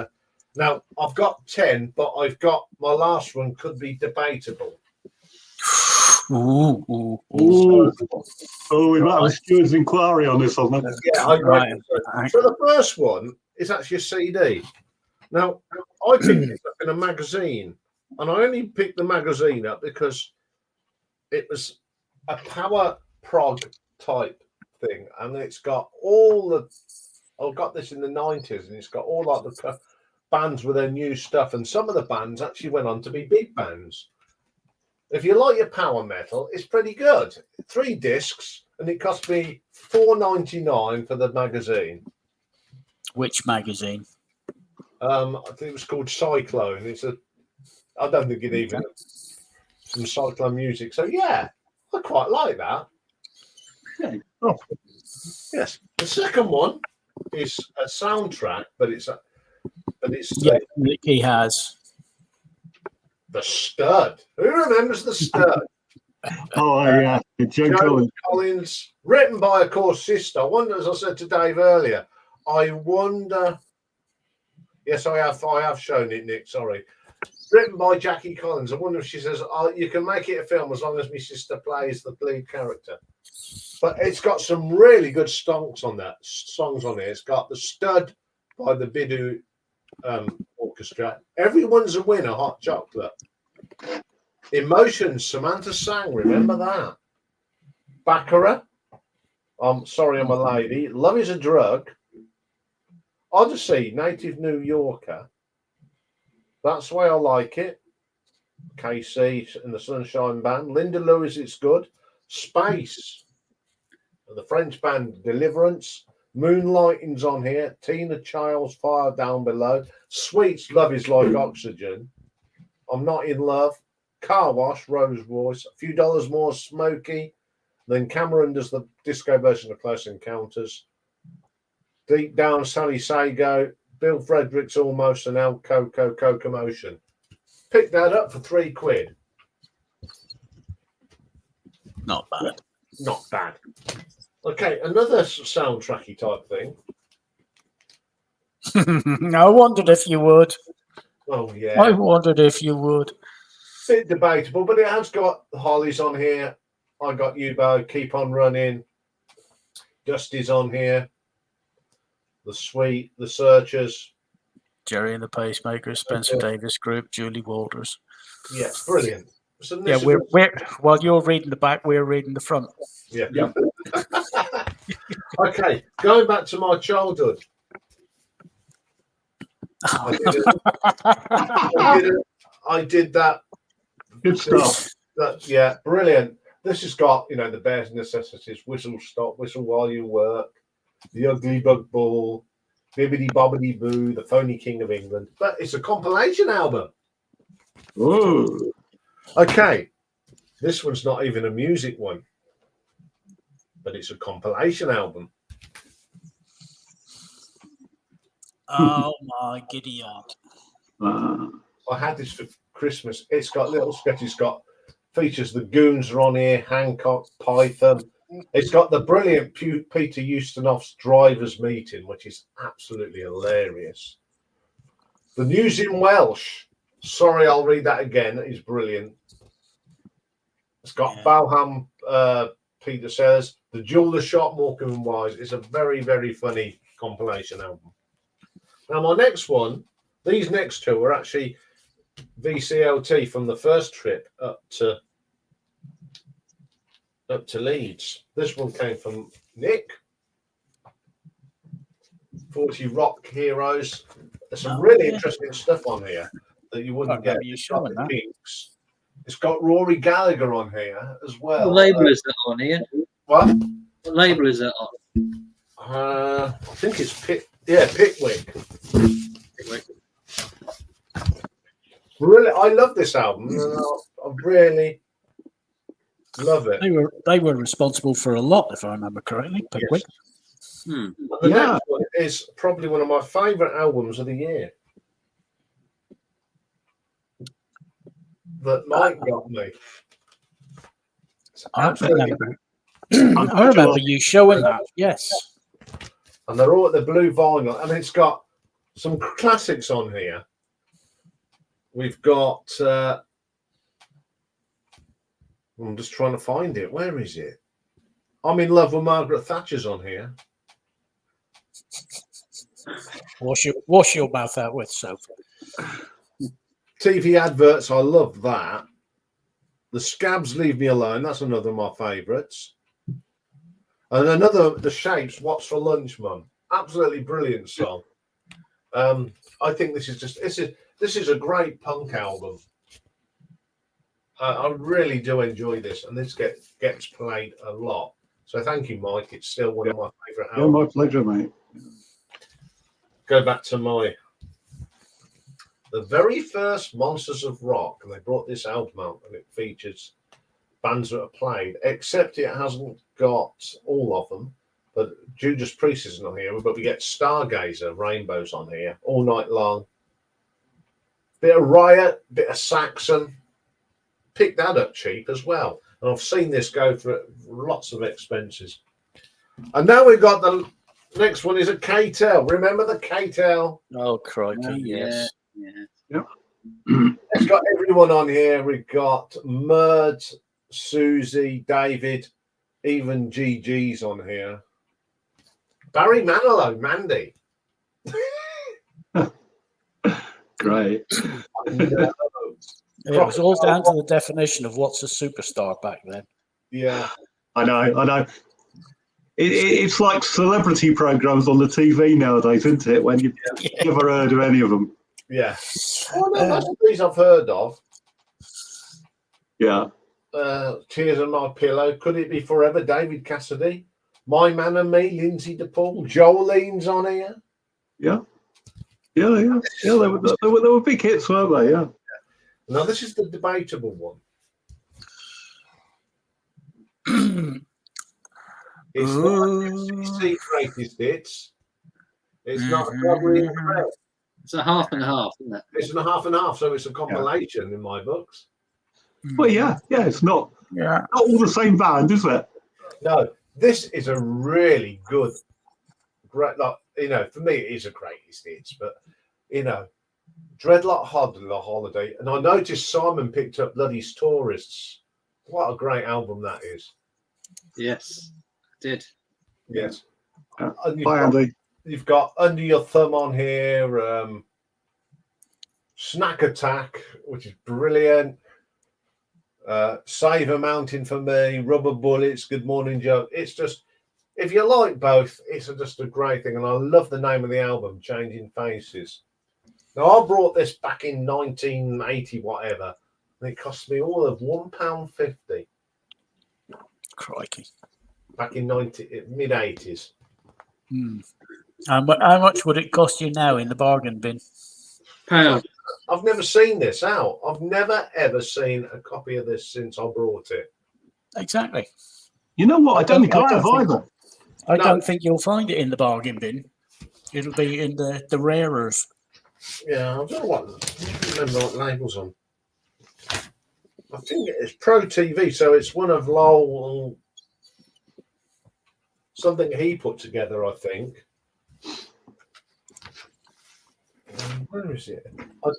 now I've got 10, but I've got my last one could be debatable. Ooh. Oh, we might have a steward's inquiry on this, hasn't it? Yeah, I reckon so. So the first one is actually a CD. Now, I picked it up in a magazine, and I only picked the magazine up because it was a power prog type thing, and it's got all the. I got this in the 90s, and it's got all like the bands with their new stuff, and some of the bands actually went on to be big bands. If you like your power metal, it's pretty good. 3 discs, and it cost me $4.99 for the magazine. Which magazine? I think it was called Cyclone. I don't think it even some Cyclone music. So yeah, I quite like that. Okay. Oh. Yes. The second one is a soundtrack, but it's Yeah, he has. The Stud. Who remembers The Stud? Oh yeah, Joe Collins, written by, of course, Sister. I wonder, as I said to Dave earlier, I wonder. Yes, I have shown it, Nick. Sorry. Written by Jackie Collins. I wonder if she says, "Oh, you can make it a film as long as my sister plays the lead character." But it's got some really good songs on it. It's got The Stud by the Bidoo Orchestra. Everyone's a Winner, Hot Chocolate. Emotions, Samantha Sang, remember that? Baccarat, I'm Sorry I'm a Lady. Love is a Drug. Odyssey, Native New Yorker. That's the Way I Like It. KC and the Sunshine Band. Linda Lewis, It's Good. Space. And the French band Deliverance. Moonlighting's on here. Tina Child's Fire Down Below. Sweet's Love Is Like Oxygen. I'm Not in Love. Car Wash, Rose Royce. A Few Dollars More, Smokey. Then Cameron does the disco version of Close Encounters. Deep Down, Sally Sago. Bill Fredericks, Almost, and El Coco, Cocomotion. Pick that up for £3. Not bad. Not bad. Okay, another soundtracky type thing. I wondered if you would. Oh, yeah. I wondered if you would. Bit debatable, but it has got the Hollies on here. I Got You, Bo, Keep On Running. Dusty's on here. The Sweet, The Searchers. Jerry and the Pacemakers, Spencer Davis Group, Julie Walters. Yeah, brilliant. So Yeah, we're while you're reading the back, we're reading the front. Yeah. Okay, going back to my childhood. I did that. Good stuff. Yeah, brilliant. This has got, the bare necessities: whistle stop, whistle while you work, the ugly bug ball, bibbidi bobbidi boo, the phony king of England. But it's a compilation album. Oh, okay. This one's not even a music one, but it's a compilation album. Oh my giddy aunt. I had this for Christmas. It's got little sketches. It's got features. The Goons are on here. Hancock, Python. It's got the brilliant Peter Ustonoff's Drivers Meeting, which is absolutely hilarious. The news in Welsh. Sorry, I'll read that again. It's brilliant. It's got Balham, Peter Sellers, The Jeweler Shop, Morecambe and Wise. It's a very, very funny compilation album. Now, my next one, these next two are actually VCLT from the first trip up to Leeds. This one came from Nick. 40 Rock Heroes. There's some really interesting stuff on here that you wouldn't get. It's got the Kinks. It's got Rory Gallagher on here as well. What label is that on, Ian? What? What label is that on? I think it's Pickwick. Really, I love this album. I really love it. They were responsible for a lot, if I remember correctly. Pickwick. Yes. The next one is probably one of my favourite albums of the year. That Mike got me. I remember you showing that. Yes. And they're all at the blue vinyl, and it's got some classics on here. We've got. I'm just trying to find it. Where is it? I'm in Love with Margaret Thatcher's on here. Wash your mouth out with soap. TV adverts, I love that. The Scabs, Leave Me Alone. That's another of my favourites. And another, The Shapes, What's for Lunch, Mum. Absolutely brilliant song. I think this is a great punk album. I really do enjoy this, and this gets played a lot. So thank you, Mike. It's still one of my favourite albums. Yeah, my pleasure, mate. Go back to the very first Monsters of Rock, and they brought this album out, and it features bands that are played, except it hasn't got all of them. But Judas Priest isn't on here, but we get Stargazer, Rainbows on here, All Night Long. Bit of Riot, bit of Saxon. Pick that up cheap as well. And I've seen this go for lots of expenses. And now we've got the next one is a K-Tel. Remember the K-Tel? Oh, crikey, yes. Yeah. It's got everyone on here. We've got Murd, Susie, David, even GG's on here. Barry Manilow, Mandy. Great. No. It was all down to the definition of what's a superstar back then. Yeah. I know. It's like celebrity programs on the TV nowadays, isn't it? When you've never heard of any of them. Yeah. Oh, no, most of these I've heard of. Yeah. Tears on My Pillow. Could It Be Forever? David Cassidy. My Man and Me. Lindsay DePaul. Jolene's on here. Yeah. They were big hits, weren't they? Yeah. Now, this is the debatable one. It's not SCC greatest hits. It's not Robbery in the Crowd. It's a half and a half, isn't it? It's a half and half, so it's a compilation in my books. Well, yeah. It's not all the same band, is it? No, this is a really good, great. Like, for me, it is a greatest hits, but Dreadlock Holiday, and I noticed Simon picked up Bloody Tourists. What a great album that is! Yes, did. Yes. Bye, Andy. You've got Under Your Thumb on here, Snack Attack, which is brilliant. Save a Mountain for Me, Rubber Bullets, Good Morning Joe. It's just, if you like both, it's just a great thing. And I love the name of the album, Changing Faces. Now, I brought this back in 1980, whatever, and it cost me all of £1.50. Crikey. Back in mid-80s. How much would it cost you now in the bargain bin? Pound. I've never seen this out. I've never, ever seen a copy of this since I brought it. Exactly. You know what? I don't think I have either. I don't think you'll find it in the bargain bin. It'll be in the rarers. Yeah, I don't know I don't remember what label's on. I think it's Pro TV, so it's one of Lowell, something he put together, I think. Where is it? I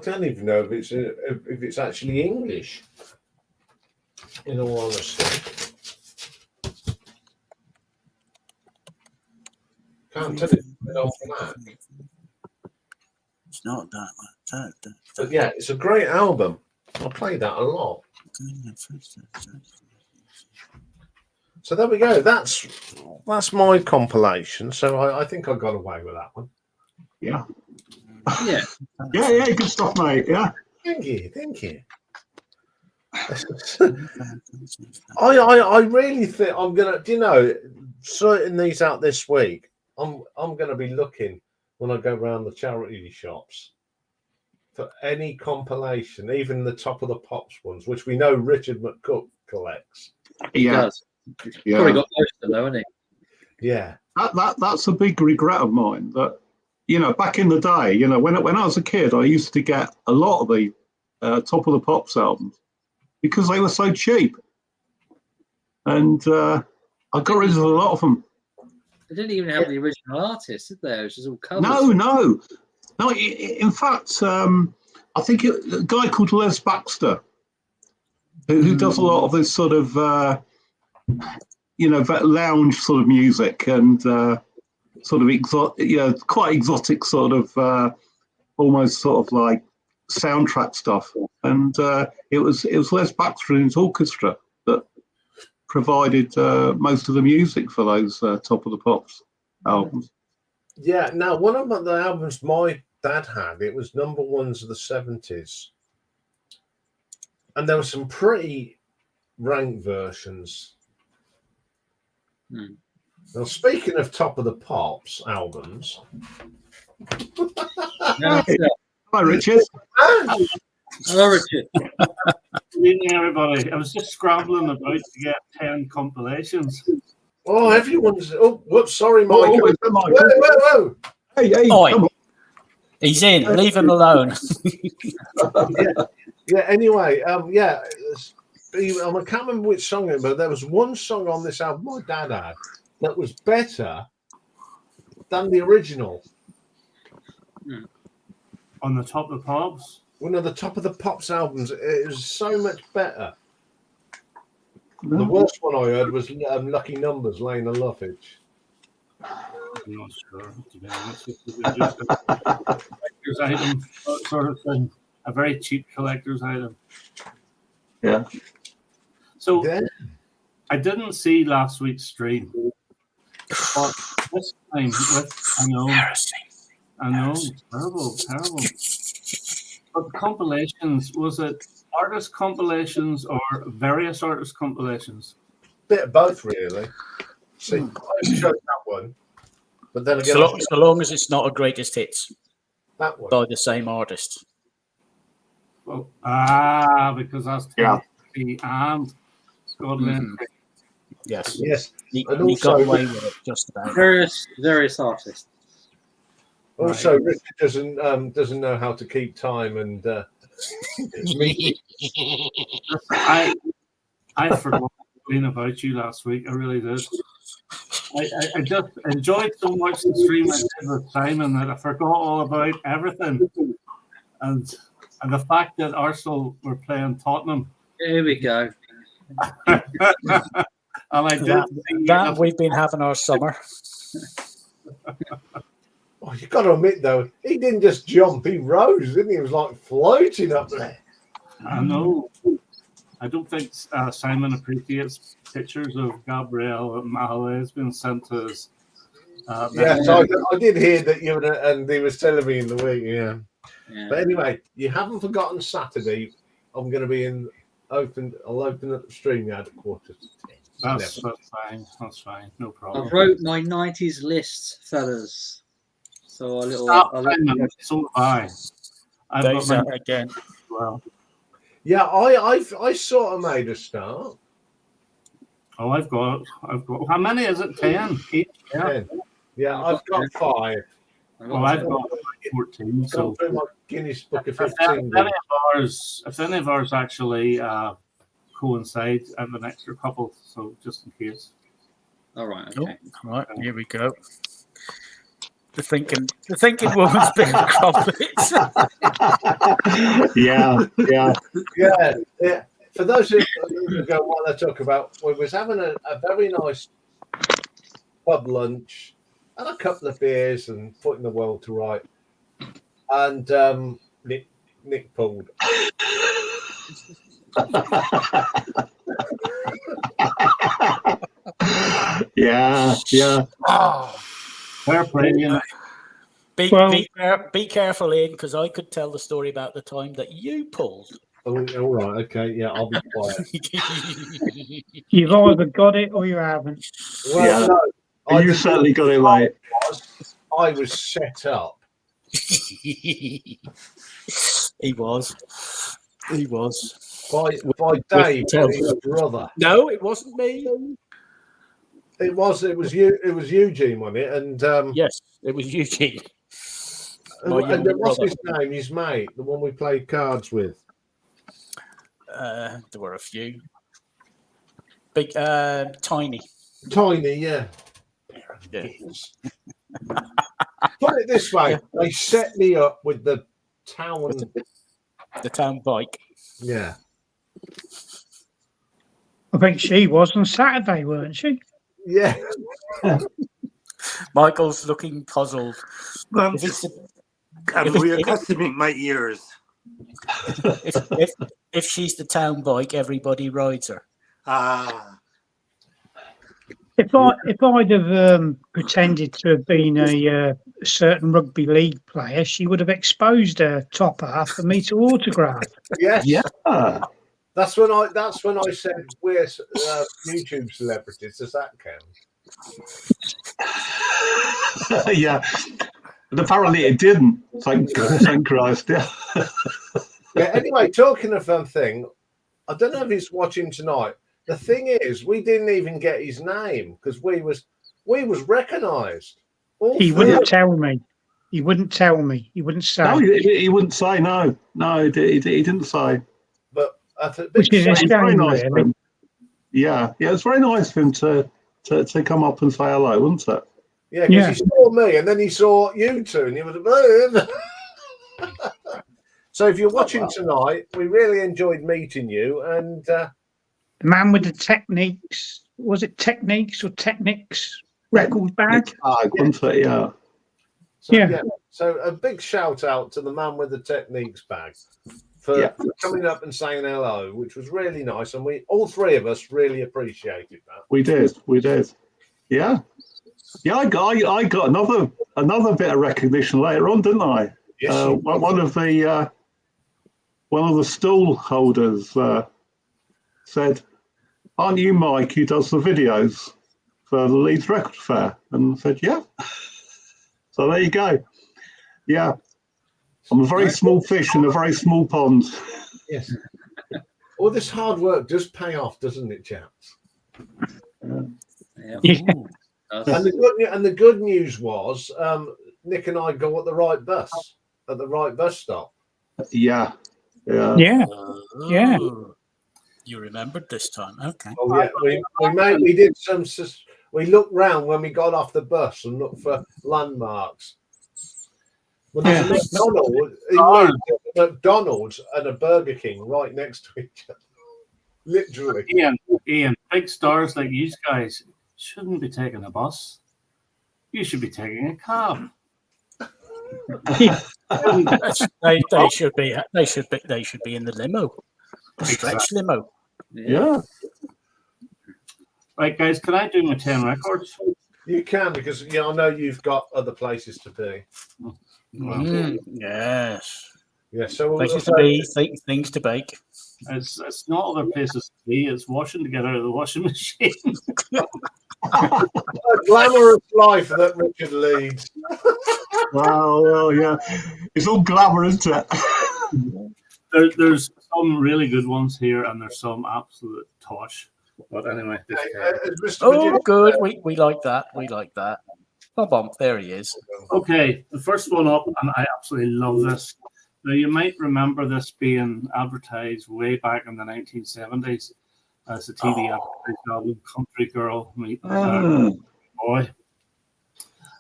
don't even know if it's actually English. In all honesty, can't tell it off that. It's not that. But yeah, it's a great album. I play that a lot. So there we go. That's my compilation. So I think I got away with that one. Yeah. Yeah. Yeah. Good stuff, mate. Yeah. Thank you. I really think I'm gonna, sorting these out this week. I'm gonna be looking when I go around the charity shops for any compilation, even the Top of the Pops ones, which we know Richard McCook collects. He does. Probably got most of them, though, hasn't he? Yeah. That's a big regret of mine. That back in the day, when I was a kid, I used to get a lot of the Top of the Pops albums because they were so cheap, and I got rid of a lot of them. They didn't even have the original artist, did they? It was just all covers. No. In fact, I think a guy called Les Baxter, who does a lot of this sort of, that lounge sort of music and sort of quite exotic sort of, almost sort of like soundtrack stuff. And it was Les Baxter and his orchestra that provided most of the music for those Top of the Pops albums. Yeah. Now, one of the albums my dad had, it was number ones of the 70s. And there were some pretty rank versions. Now, speaking of Top of the Pops albums. Hi, Richard. Hello, Richard. Good evening, everybody. I was just scrambling about to get 10 compilations. Oh, everyone's. Oh, whoops, sorry, Michael. Whoa. Hey, Oi. come on. He's in. Leave him alone. Yeah. Anyway, I can't remember which song it was, but there was one song on this album my dad had that was better than the original. On the Top of the Pops. One of the Top of the Pops albums. It was so much better. The worst one I heard was Lucky Numbers, Lane of Lovage. I'm not sure, to be honest. It was just a collector's item sort of thing. A very cheap collector's item. Yeah. So Then, I didn't see last week's stream. But this time, I know, terrible. But compilations, was it artist compilations or various artist compilations? bit of both, really. See, I showed that one, but then again, So long as it's not a greatest hits that one. by the same artist. Well, because that's and Scotland. Yes. Yes, He and got also, away with it just about. Various artists. also Richard doesn't know how to keep time, and I forgot about you last week. I really did. I just enjoyed so much the stream I did with Simon that I forgot all about everything. And the fact that Arsenal were playing Tottenham. Here we go. And I did That we've been having our summer. oh, you got to admit though, he didn't just jump; he rose, didn't he? He was like floating up there. I know. I don't think Simon appreciates pictures of Gabriel Mahalé has been sent to us. Yes, I did hear that you and he was telling me in the week. Yeah. But anyway, you haven't forgotten Saturday. I'm going to be I'll open up the stream now at 9:45. That's fine. That's fine. No problem. I wrote my 90s list, fellas. So So have I. Days got out again. well. Yeah, I sort of made a start. Oh, I've got. How many is it? 10 each. Yeah. Yeah, I've got 5. Well, I've got 14. I've So gone through my Guinness Book of if 15. any of ours actually coincide, I have an extra couple. So just in case. All right. Oh, Okay. right, here we go. The thinking woman's been crumpets. Yeah. Yeah. For those who go what I talk about, we was having a very nice pub lunch and a couple of beers and putting the world to right. And Nick pulled. Yeah. Fair play, you know. Be careful, Ian, because I could tell the story about the time that you pulled. Oh, all right, okay, yeah, I'll be quiet. You've either got it or you haven't. Well, Yeah. no, You certainly got it right. I was set up. He was By Dave, his brother. No, it wasn't me. It was Eugene, wasn't it? And Yes, it was Eugene. and what's his name? His mate, the one we played cards with. There were a few. Big, tiny. Tiny, yeah. Yeah. Put it this way, they set me up with the town. The town bike. Yeah. I think she was on Saturday, weren't she? Yeah. Michael's looking puzzled. I'm If it's just a- if- reaccustoming my ears. if she's the town bike, everybody rides her. If I'd have pretended to have been a certain rugby league player, she would have exposed her top half for me to autograph. Yes. Yeah. That's when I said we're YouTube celebrities. Does that count? Yeah. But apparently it didn't. Thank Christ. Yeah. Yeah. Anyway, talking of thing, I don't know if he's watching tonight. The thing is, we didn't even get his name because we was recognised. He wouldn't tell me. He wouldn't tell me. He wouldn't say. No, he wouldn't say no. No, he didn't say. But Which is a It's very shame, nice for really. him. Yeah, it's very nice for him to come up and say hello, wasn't it? yeah, because he saw me and then he saw you two, and he was So if you're watching tonight, we really enjoyed meeting you, and The man with the techniques, was it techniques or technics record bag? Wasn't it? Yeah. so, Yeah. So a big shout out to the man with the techniques bag for coming up and saying hello, which was really nice, and we all three of us really appreciated that. We did. Yeah. Yeah, I got another bit of recognition later on, didn't I? Yes, One of the stall holders said, "Aren't you Mike who does the videos for the Leeds Record Fair?" And I said, "Yeah." So there you go. Yeah, I'm a very small fish in a very small pond. yes. All this hard work does pay off, doesn't it, chaps? Yeah. Yeah. And the good news was Nick and I go at the right bus stop. Yeah. Yeah. Yeah. You remembered this time. Okay. Oh yeah, we did some. We looked round when we got off the bus and looked for landmarks. Well, there's a McDonald's and a Burger King right next to each other. Literally. Ian, big stars like these guys shouldn't be taking a bus. You should be taking a cab. They should be in the limo, the stretch limo. Yeah. Right, guys, can I do my 10 records? You can, because I know you've got other places to be. Yes. Yeah, so Places to be, things to bake. It's not other places to be. It's washing to get out of the washing machine. A glamorous life that Richard leads. Well, yeah. It's all glamour, isn't it? There's some really good ones here, and there's some absolute tosh. But anyway, Good. We like that. We like that. Bob, there he is. Okay, the first one up, and I absolutely love this. Now, you might remember this being advertised way back in the 1970s as a TV advertised album, Country Girl Meet Boy.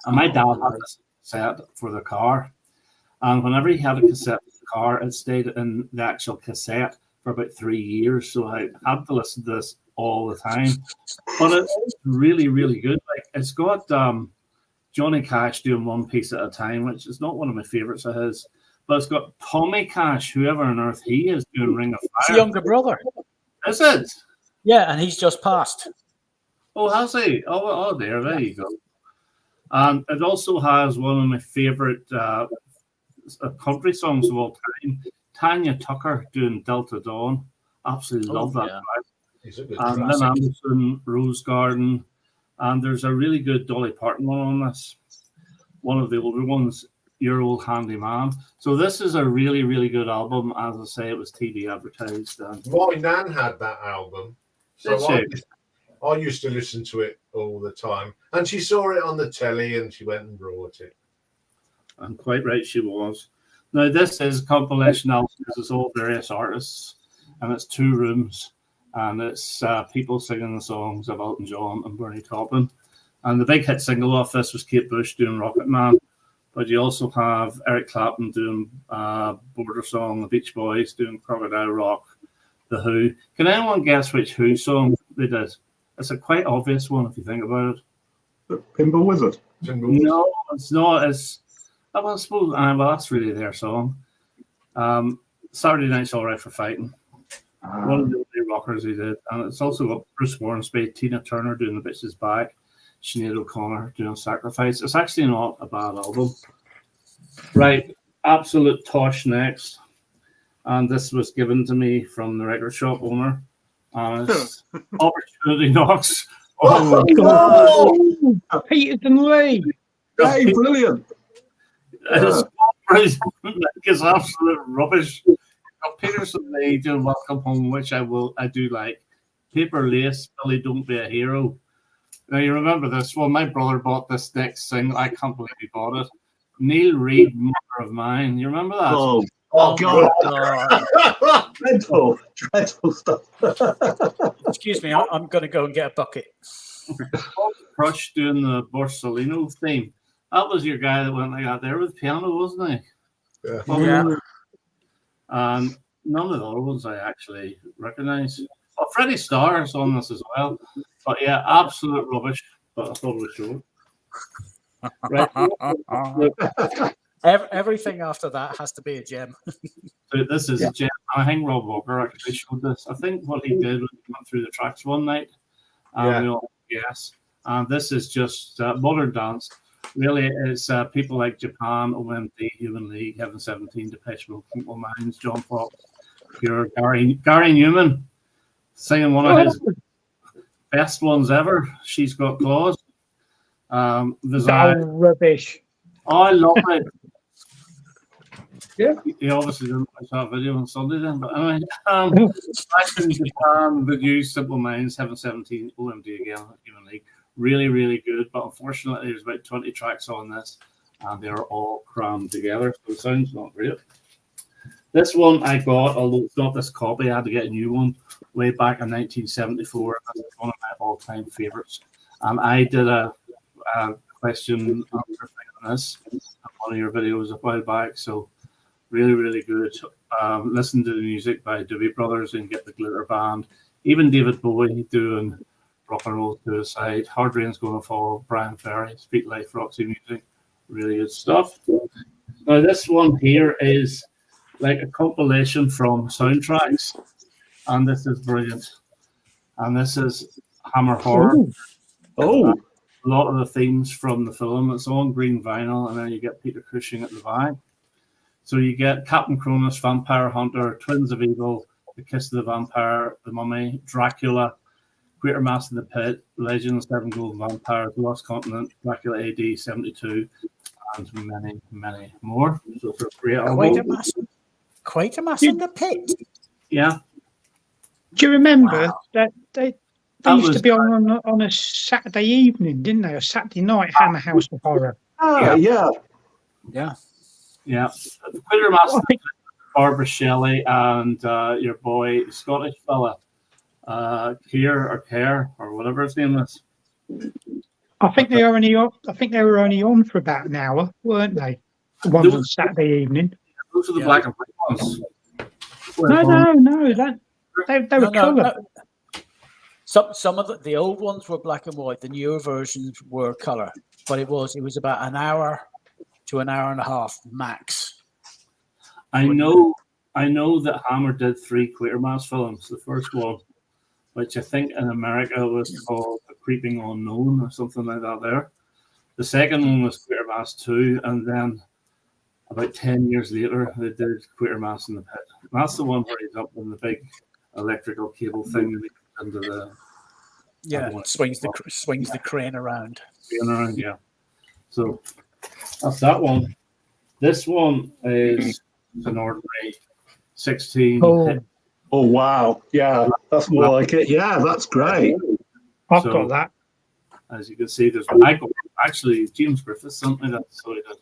And my dad had this cassette for the car. And whenever he had a cassette for the car, it stayed in the actual cassette for about 3 years. So I had to listen to this all the time. But it's really, really good. Like, it's got Johnny Cash doing One Piece at a Time, which is not one of my favorites of his. But it's got Tommy Cash, whoever on earth he is, doing Ring of Fire. It's a younger brother. Is it? Yeah, and he's just passed. Oh, has he? Oh, there you go. And it also has one of my favorite country songs of all time, Tanya Tucker doing Delta Dawn. Absolutely love that. Yeah. He's a good And classic. Lynn Anderson, Rose Garden, and there's a really good Dolly Parton one on this. One of the older ones, Your Old Handy Man. So this is a really, really good album. As I say, it was TV advertised. My nan had that album, so I used to listen to it all the time. And she saw it on the telly, and she went and brought it. And quite right, she was. Now this is a compilation album because it's all various artists, and it's 2 rooms, and it's people singing the songs of Elton John and Bernie Taupin. And the big hit single off this was Kate Bush doing Rocket Man. But you also have Eric Clapton doing Border Song, the Beach Boys doing Crocodile Rock, The Who. Can anyone guess which Who song they did? It's a quite obvious one if you think about it. Pinball Wizard. No, it's not. I suppose that's really their song. Saturday Night's All Right for Fighting. One of the only rockers he did. And it's also got Bruce Hornsby, Tina Turner doing The Bitch's Back, Sinead O'Connor doing Sacrifice. It's actually not a bad album. Right, Absolute Tosh next. And this was given to me from the record shop owner. And it's Opportunity Knocks. Oh, God. Peterson Lee. Hey, brilliant. It's absolute rubbish. Peterson Lee doing Welcome Home, which I do like. Paper Lace, Billy Don't Be a Hero. Now, you remember this one? My brother bought this next single. I can't believe he bought it. Neil Reed, Mother of Mine. You remember that? Oh God. Dreadful stuff. Excuse me, I'm going to go and get a bucket. Crush doing the Borsellino theme. That was your guy that went like that there with piano, wasn't he? Yeah. And none of the other ones I actually recognise. Oh, Freddie Starr's on this as well. But yeah, absolute rubbish. But I thought it was short. Right. Everything after that has to be a gem. So this is a gem. I think Rob Walker actually showed this. I think what he did was he went through the tracks one night. And we all guess. And this is just modern dance. Really, it's people like Japan, OMD, Human League, Heaven 17, Depeche Mode, Simple Minds, John Fox, Pure, Gary Newman, singing one of his best ones ever. She's Got Claws. Rubbish. I love it. Yeah. He obviously didn't watch that video on Sunday then, but anyway. Back in Japan, the new Simple Minds, Heaven 17, OMD again, Human League. Really, really good, but unfortunately there's about 20 tracks on this, and they're all crammed together, so it sounds not great. This one I got, although it's not this copy, I had to get a new one way back in 1974. That's one of my all-time favorites. And I did a question answer thing on this on one of your videos a while back, so really, really good. Listen to the music by Doobie Brothers and get the Glitter Band. Even David Bowie doing Rock and Roll to the Side. Hard Rain's Gonna Fall, Brian Ferry, Street Life, Roxy Music. Really good stuff. Now this one here is like a compilation from soundtracks, and this is brilliant. And this is Hammer Horror. Oh, A lot of the themes from the film. It's on green vinyl, and then you get Peter Cushing at the back. So you get Captain Cronus, Vampire Hunter, Twins of Evil, The Kiss of the Vampire, The Mummy, Dracula, Quatermass in the Pit, Legend of Seven Golden Vampires, Lost Continent, Dracula AD 72, and many, many more. So it's a great album. Quatermass in the Pit. Yeah. Do you remember that they used was to be on a Saturday evening, didn't they? A Saturday night, Hammer House of Horror. yeah. Quatermass, Barbara Shelley, and your boy, Scottish fella, Care or whatever his name is. I think they were only on for about an hour, weren't they? The ones on Saturday evening. Those are the black and white ones. No. They were colour. No. Some of the old ones were black and white. The newer versions were colour, but it was about an hour to an hour and a half max. I know that Hammer did 3 Quatermass films. The first one, which I think in America was called The Creeping Unknown or something like that there. The second one was Quatermass 2, and then about 10 years later, they did Quatermass in the Pit. And that's the one where he's up in the big electrical cable thing and he comes into the... Yeah, swings the crane around. Yeah. So that's that one. This one is an ordinary 16 hit. Oh, wow. Yeah, that's more like it. Yeah, that's great. I've got that. As you can see, there's Michael. Actually, James Griffiths sent me that. So he did.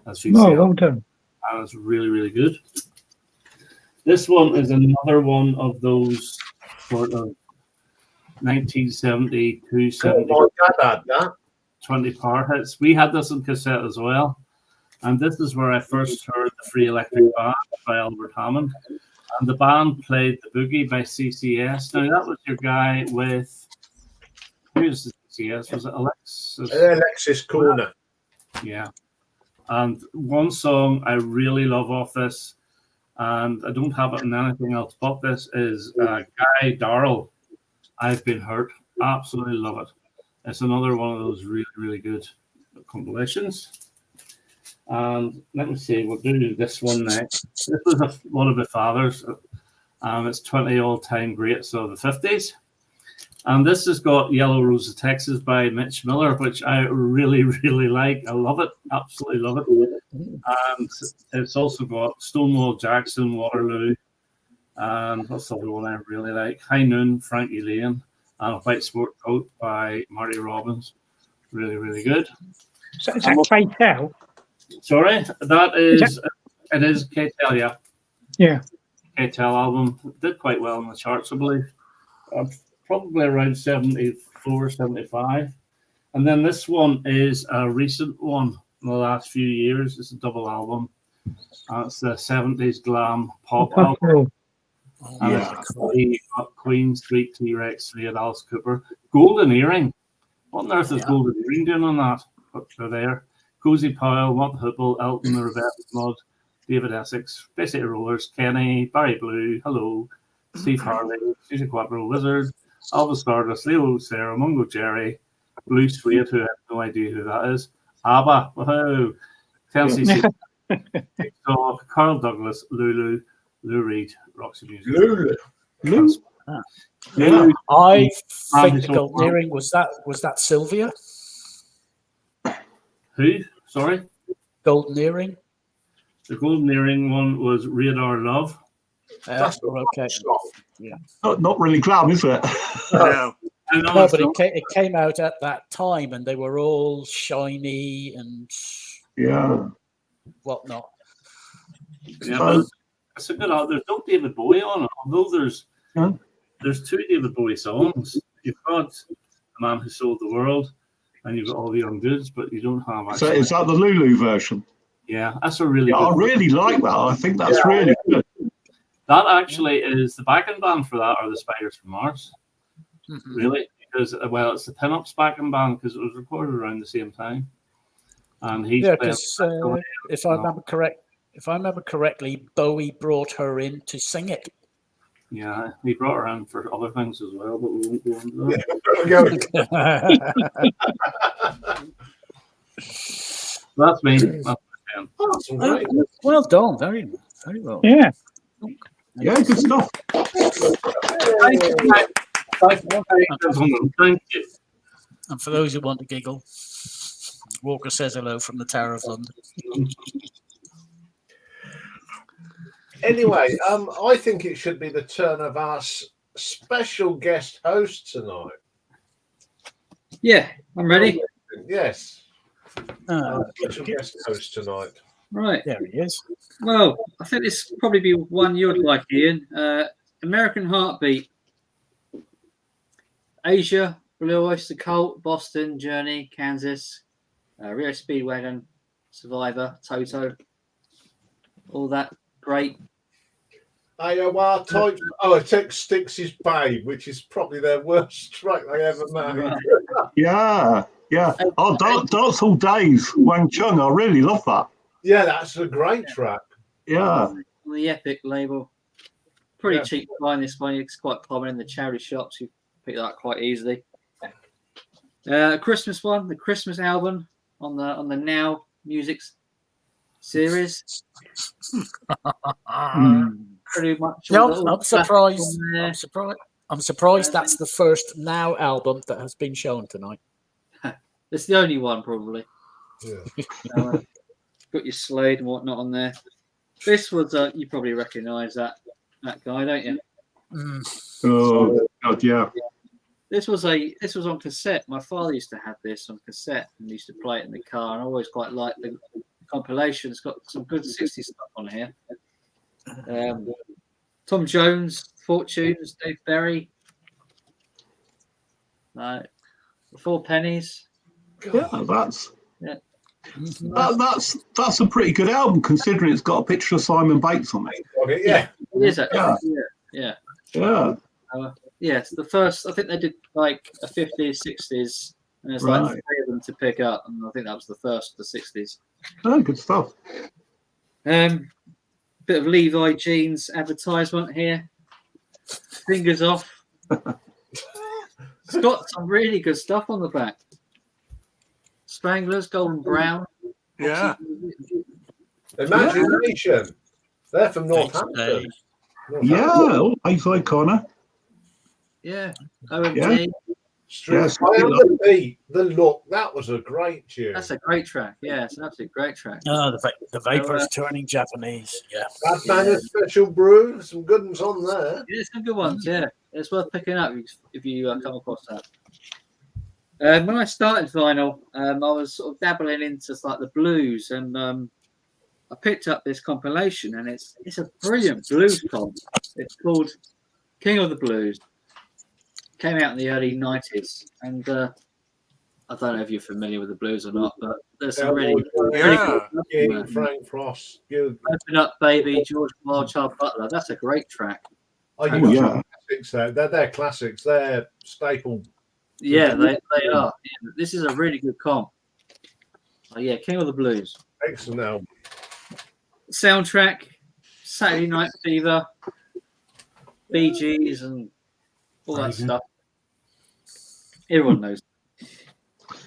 As you see, well done. And it's really, really good. This one is another one of those sort of 1972, 70, 20 power hits. We had this on cassette as well. And this is where I first heard the Free Electric Band by Albert Hammond. And the band played The Boogie by CCS. Now, that was your guy with... Who's the CCS? Was it Alexis? Alexis Corner. Yeah. And one song I really love off this, and I don't have it in anything else but this, is Guy Darrell, I've Been Hurt. Absolutely love it. It's another one of those really, really good compilations. And let me see, we'll do this one next. This was one of the fathers. It's 20 all-time greats of the 50s. And this has got Yellow Rose of Texas by Mitch Miller, which I really, really like. I love it. Absolutely love it. And it's also got Stonewall Jackson, Waterloo. And what's the other one I really like? High Noon, Frankie Lane. And A White Sport Coat by Marty Robbins. Really, really good. So is that K-Tel? Sorry? That is, it is K-Tel, yeah. Yeah. K-Tel album. Did quite well in the charts, I believe. Probably around 74, 75. And then this one is a recent one in the last few years. It's a double album. That's the 70s glam pop Oh, album. And Yeah. it's got Queen, Street T-Rex, Slade, Alice Cooper. Golden Earring. What on earth is Yeah. Golden Earring doing on that? But they're there. Cozy Powell, Mott Hoople, Elton, the Revette Mud, David Essex, Bay City Rollers, Kenny, Barry Blue, Hello, Steve Harley, Susie Quattro, Wizard, Elvis Stardust, Leo Sarah, Mungo Jerry, Blue Suede, who I have no idea who that is, ABBA, woohoo, Tennessee TikTok, Carl Douglas, Lulu, Lou Reed, Roxy Music. Lulu. Lou? Lulu, I think Andy's the golden old earring was that Sylvia who? Sorry? golden earring. The Golden Earring one was Radar Love. That's Okay. Not really glam, is it? No. I know No, it's but not- it came out at that time, and they were all shiny and Yeah. whatnot. Yeah, but it's a good album. There's no David Bowie on it, although there's Huh? there's two David Bowie songs. You've got The Man Who Sold the World, and you've got All the Young Dudes, but you don't have So actually. is that the Lulu version? Yeah, that's a really Yeah, I good. really like that. I think that's really good. That actually is the backing band for that, are the Spiders from Mars. Mhm. Really, because it's the Pinups backing band because it was recorded around the same time, and he's Yeah, playing. because if I remember correctly, Bowie brought her in to sing it. Yeah, he brought her in for other things as well, but we won't go into that. That's me. That's Some great. Well done, very well. Yeah. Yeah, good stuff. Thank you. And for those who want to giggle, Walker says hello from the Tower of London. Anyway, I think it should be the turn of our special guest host tonight. Yeah, I'm ready. Yes, Ah, special guest host tonight. Right. there he is. Well, I think this will probably be one you'd like, Ian. American Heartbeat. Asia, Blue Oyster Cult, Boston, Journey, Kansas, Rio Speedwagon, Survivor, Toto. All that great. AOR type. Oh, it takes Styx's Babe, which is probably their worst track they ever made. Yeah, yeah. Oh, Dance All Days, Wang Chung. I really love that. Yeah, that's a great track. Yeah. On the Epic label. Pretty Yeah. cheap to find this one. It's quite common in the charity shops. You pick that up quite easily. Christmas one, the Christmas album on the Now Music series. Pretty much. No, all the- all I'm the surprised. stuff on there. I'm surprised that's the first Now album that has been shown tonight. It's the only one, probably. Yeah. Got your Slade and whatnot on there. This was you probably recognise that guy, don't you? Oh, God, yeah. This was on cassette. My father used to have this on cassette and used to play it in the car. And I always quite liked the compilation. It's got some good 60s stuff on here. Tom Jones, Fortunes, Dave Berry, The Four Pennies. Yeah, that's Yeah. that's a pretty good album considering it's got a picture of Simon Bates on it. Yeah. It is actually. Yeah. Yeah, Yes, the first. I think they did like a 50s, 60s, and there's like Right. 3 of them to pick up, and I think that was the first of the 60s. oh, good stuff. Bit of Levi Jeans advertisement here. Fingers off. It's got some really good stuff on the back. Stranglers, Golden Brown. Yeah. Imagination. They're from Thanks, Northampton. Dave. Yeah, oh, Ace O'Connor. Yeah. OMG. Yeah. Yes, I am the beat, the look. That was a great tune. That's a great track. Yeah, it's an absolute great track. Oh, the Vapors turning Japanese. Yeah. That man of special brew. Some good ones on there. Yeah, some good ones. Yeah, it's worth picking up if you come across that. When I started vinyl, I was sort of dabbling into like the blues, and I picked up this compilation, and it's a brilliant blues comp. It's called King of the Blues. Came out in the early 90s, and I don't know if you're familiar with the blues or not, but there's some Yeah, really, Yeah. really good stuff in King, there. Frank Frost. Good. Open Up Baby, George Wildchild Butler. That's a great track. Oh, you Oh, got yeah. some classics there. They're classics. They're staple. Yeah, they are. Yeah, this is a really good comp. Oh, yeah, King of the Blues. Excellent album. Soundtrack, Saturday Night Fever, Bee Gees, and all Very that good. stuff. Everyone knows.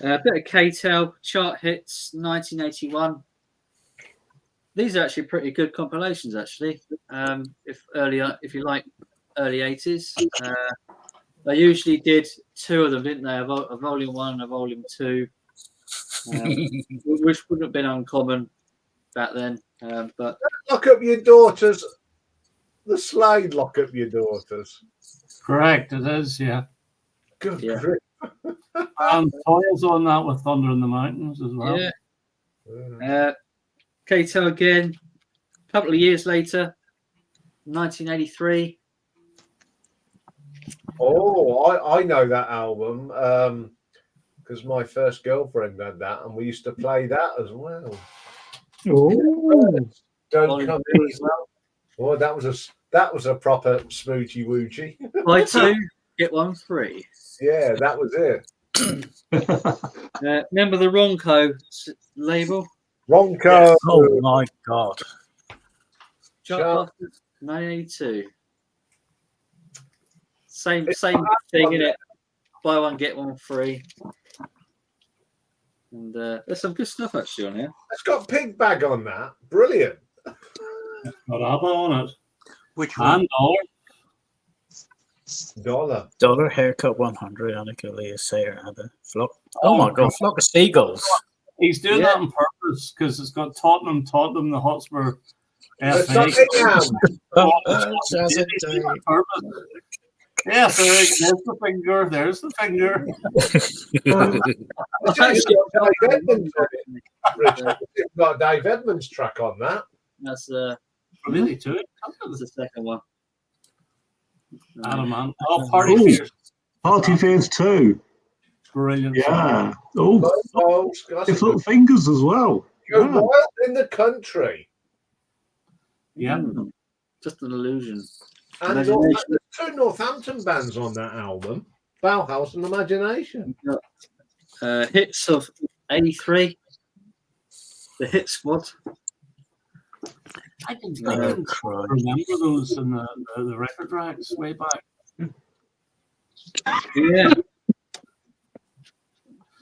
A bit of K-Tel, chart hits, 1981. These are actually pretty good compilations, actually. If you like early 80s, they usually did two of them, didn't they? A volume 1 and a volume 2, which wouldn't have been uncommon back then. But Lock up your daughters. The Slade Lock Up Your Daughters. Correct, it is, yeah. Good Yeah. grief. And Toil's on that with Thunder in the Mountains as well. yeah, K-Tel again. A couple of years later, 1983. Oh, I know that album because my first girlfriend had that, and we used to play that as well. Oh, Don't Volume come 2 easy. as well. Oh, that was a proper smoochy woochy. Buy 2, get 1 free. Yeah, that was it. Remember the Ronco label? Ronco. Yes. Oh my God. Chart 1982. Same It's thing one in it. Buy 1 get 1 free. And there's some good stuff actually on here. It's got Pig Bag on that. Brilliant. Got ABBA on it. Which one? And Dollar. Dollar. Dollar Haircut 100. Annika Leah Sayer had a flock. Oh my God, flock of seagulls. He's doing Yeah. that on purpose because it's got Tottenham, the Hotspur. It's FA. Nottingham. Says it, He's doing it on purpose. Yes, there's the finger. There's the finger. It's actually got Dave Edmunds on it, Richard. It's got a Dave Edmunds track on that. That's Really, to it. the second one. Adam, man. Oh, Party Ooh. Fears. Party Fears 2. Brilliant. Yeah. Oh, Oh, Scott. it's little fingers as well. Go Yeah. wild in the country. Yeah. Just an illusion. And Imagination. there's 2 Northampton bands on that album. Bauhaus and Imagination. Hits of 83. The Hit Squad. I can Oh, Christ. remember those in the record racks way back. Yeah.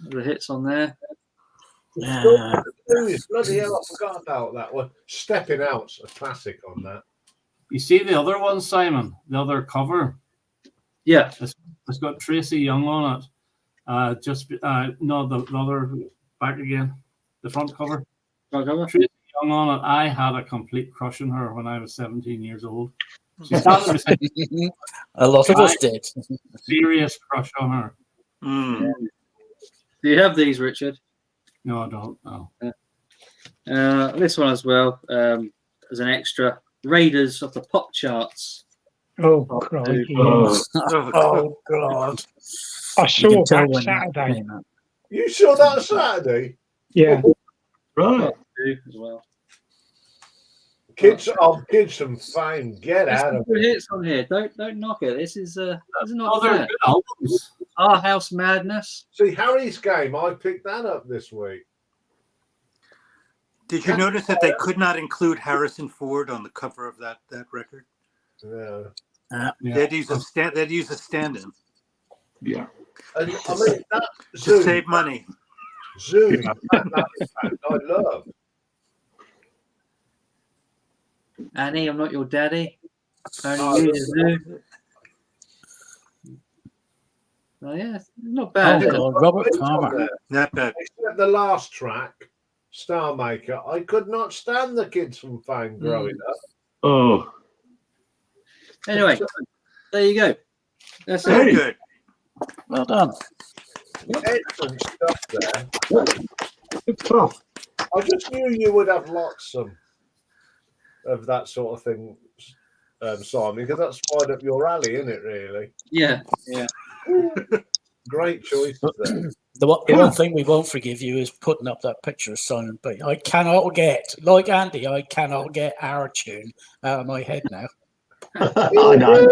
The hits on there. Yeah. Bloody hell, I forgot about that one. Stepping Out's a classic on that. You see the other one, Simon? The other cover? Yeah. It's got Tracy Young on it. No, the other back again. The front cover. Front cover? Tracy Young on it. I had a complete crush on her when I was 17 years old. She started with a A lot of us did. serious crush on her. Mm. Do you have these, Richard? No, I don't. No. This one as well, as an extra. Raiders of the pop charts. oh, crikey. Oh, Oh God. I You saw can tell that when Saturday. You saw that Saturday? Yeah. right. Two as well. Kids and fame. Get There's out some of good it. hits on here. Don't knock it. This is not Other bad. good albums. Our House Madness. See, Harry's Game, I picked that up this week. Did you notice that they could not include Harrison Ford on the cover of that record? Yeah. Yeah. They'd use a stand-in Yeah. And, I mean, that to Zoom, save money. Zoom, that band I love. Annie, I'm not your daddy. Oh, Only you do. Oh yeah, not bad. is it? God, Robert Palmer. Not bad. Except the last track, Star Maker. I could not stand the Kids from Fame growing up. Oh, Anyway, there you go. That's Very it. good. Well done. Excellent stuff there. good stuff. I just knew you would have lots of that sort of thing, Simon, because that's right up your alley, isn't it, really? Yeah. Great choices there. The one thing we won't forgive you is putting up that picture of Simon B. I cannot get, like Andy, I cannot get our tune out of my head now. I know.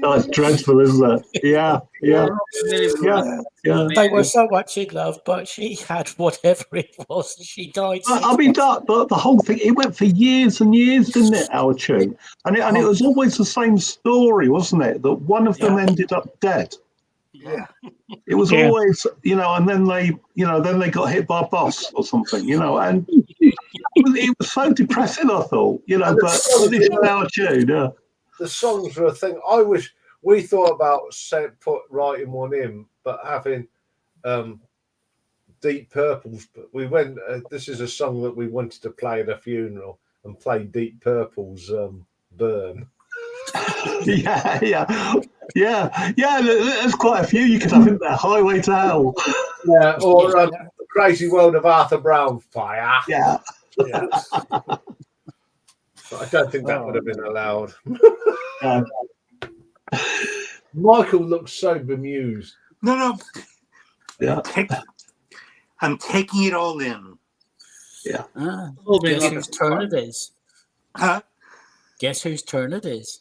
Oh, it's dreadful, isn't it? Yeah. They were so much in love, but she had whatever it was, and she died. I mean, the whole thing, it went for years and years, didn't it, our tune? And it was always the same story, wasn't it? That one of them ended up dead. Yeah. It was always, and then they got hit by a bus or something, and it was so depressing, I thought, but this is our tune, The songs were a thing. I wish we thought about writing one in, but having Deep Purple's. But we went. This is a song that we wanted to play at a funeral and play Deep Purple's "Burn." Yeah. There's quite a few you could have in there. Highway to Hell. Yeah, or The Crazy World of Arthur Brown. Fire. Yeah. But I don't think that would have been allowed. Michael looks so bemused. No. Yeah. I'm taking it all in. Yeah. Guess whose turn it is? Huh? Guess whose turn it is?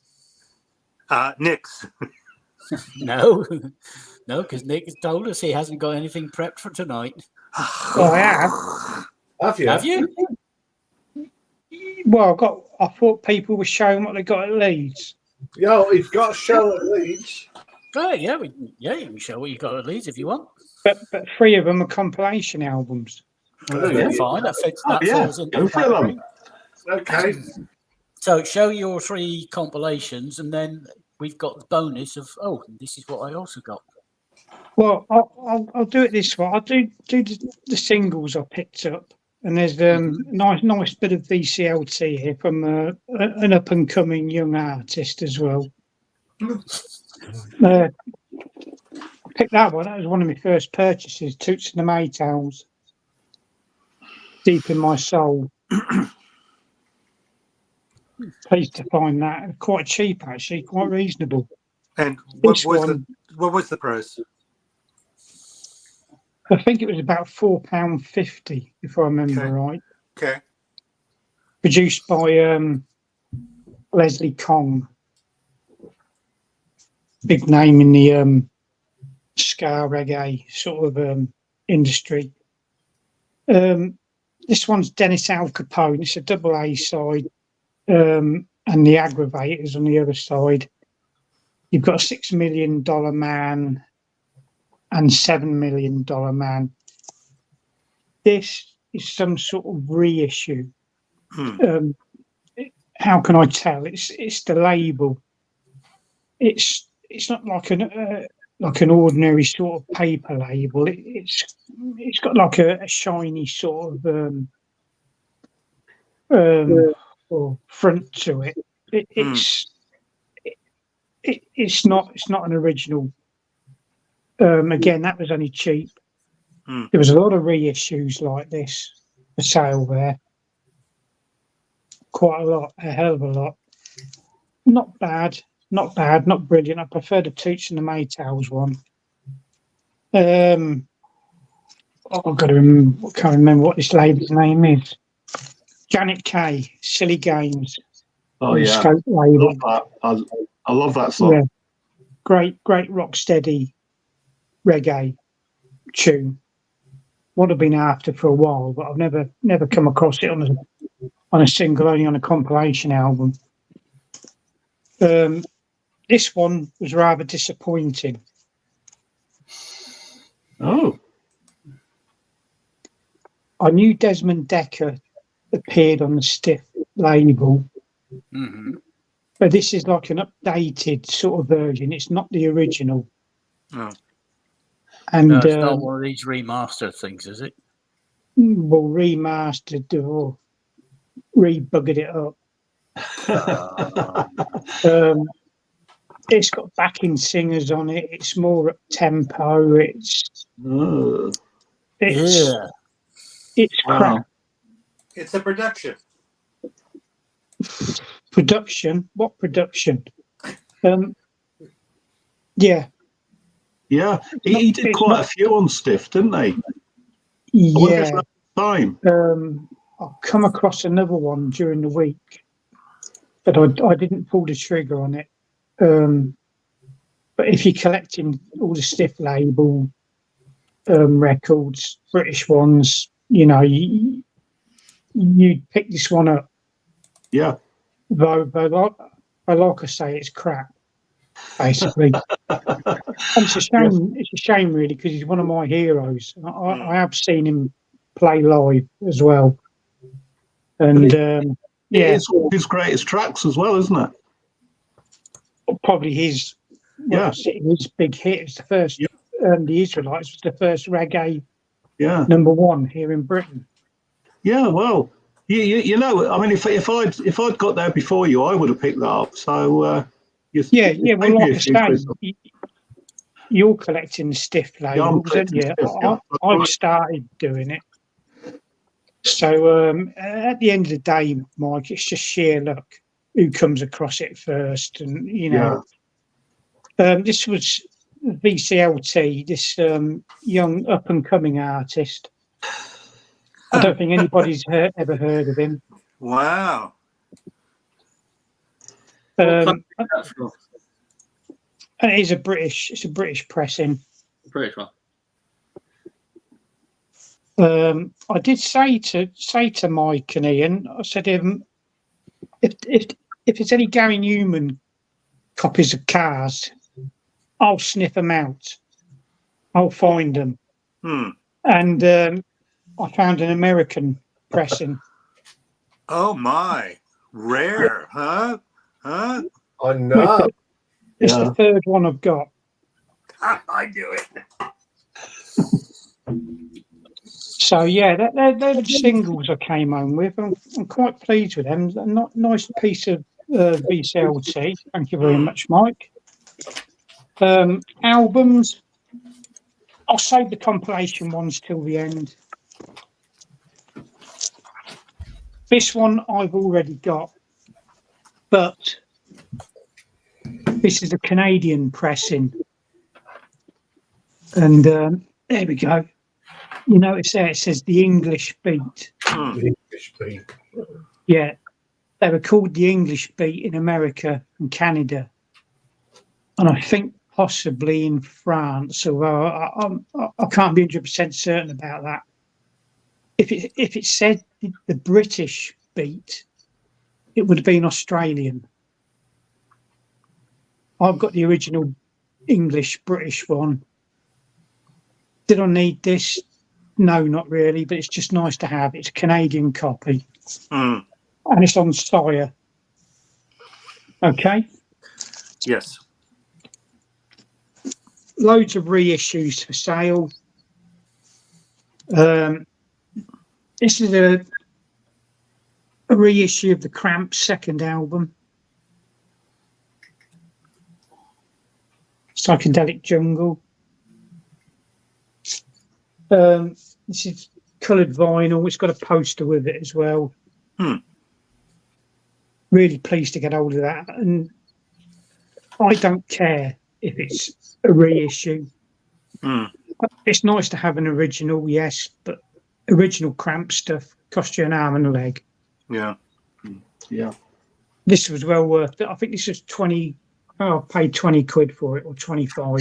Nick's. No, because Nick has told us he hasn't got anything prepped for tonight. Oh, I have. Have you? Have you? Well, I thought people were showing what they got at Leeds. Yeah, he's got a show at Leeds. Oh, yeah, you can show what you got at Leeds if you want. But 3 of them are compilation albums. Fine, that fits. That falls into go for them. Okay. So show your 3 compilations, and then we've got the bonus of this is what I also got. Well, I'll do it this way. I'll do the singles I picked up, and there's nice bit of VCLT here from an up and coming young artist as well. I picked that one. That was one of my first purchases. Toots and the Maytals. Deep in My Soul. Pleased to find that quite cheap, actually, quite reasonable. And what was the price? I think it was about £4.50, if I remember right. Okay. Produced by Leslie Kong, big name in the ska reggae sort of industry. This one's Dennis Al Capone. It's a double A side. And the Aggravators on the other side. You've got a $6 million man and $7 million man. This is some sort of reissue. How can I tell? It's the label. It's not like an ordinary sort of paper label. It's got like a shiny sort of or front to it. It's not an original. Again, that was only cheap. There was a lot of reissues like this for sale there. Quite a lot, a hell of a lot. Not bad, not brilliant. I prefer the Toots and the Maytals one. I've got to remember. Can't remember what this lady's name is. Janet Kay, Silly Games. Oh yeah, Scope label. I love that song. Yeah. Great rock steady reggae tune. Would have been after for a while, but I've never come across it on a single, only on a compilation album. This one was rather disappointing. Oh, I knew Desmond Decker appeared on the Stiff label, but this is like an updated sort of version. It's not the original. Oh. And no, it's not one of these remastered things, is it? Well, remastered or rebuggered it up. It's got backing singers on it. It's more up tempo. It's crap. It's a production. Production? What production? Yeah. Yeah, he did it's quite not- a few on Stiff, didn't he? I wonder if Yeah. that's the time. I've come across another one during the week, but I didn't pull the trigger on it. But if you're collecting all the Stiff label records, British ones, you know, you'd pick this one up. Yeah. Though like I say, it's crap, basically. And it's a shame. It's a shame, really, because he's one of my heroes. I have seen him play live as well, and It is one of his greatest tracks as well, isn't it? probably his his big hit. It's the first. Yeah. The Israelites was the first reggae Yeah. #1 here in Britain. Yeah. Well, you know, I mean, if I'd got there before you, I would have picked that up. So Well, like I say, you're collecting the Stiff labels, aren't you? I've started doing it. So at the end of the day, Mike, it's just sheer luck who comes across it first, and you know. This was VCLT, this young up and coming artist. I don't think anybody's ever heard of him. Wow. And it's a British pressing. British one. I did say to Mike and Ian, I said, if there's any Gary Newman copies of Cars, I'll sniff them out. I'll find them. And I found an American pressing. Oh my, rare, huh? I know. It's the third one I've got. I do it. So yeah, they're the singles I came home with. I'm quite pleased with them. A nice piece of VCLT. Thank you very much, Mike. Albums, I'll save the compilation ones till the end. This one I've already got, but this is a Canadian pressing. And there we go. You notice there it says the English Beat. The English Beat. Yeah, they were called the English Beat in America and Canada, and I think possibly in France. Although I can't be 100% certain about that. If it said the British Beat, it would have been Australian. I've got the original English British one. Did I need this? No, not really, but it's just nice to have. It's a Canadian copy. And it's on Sire. Okay? Yes. Loads of reissues for sale. This is a reissue of the Cramps' second album. Psychedelic Jungle. This is coloured vinyl. It's got a poster with it as well. Really pleased to get hold of that. And I don't care if it's a reissue. It's nice to have an original, yes, but original Cramp stuff cost you an arm and a leg. Yeah. Yeah. This was well worth it. I think this was 20. I paid 20 quid for it, or 25.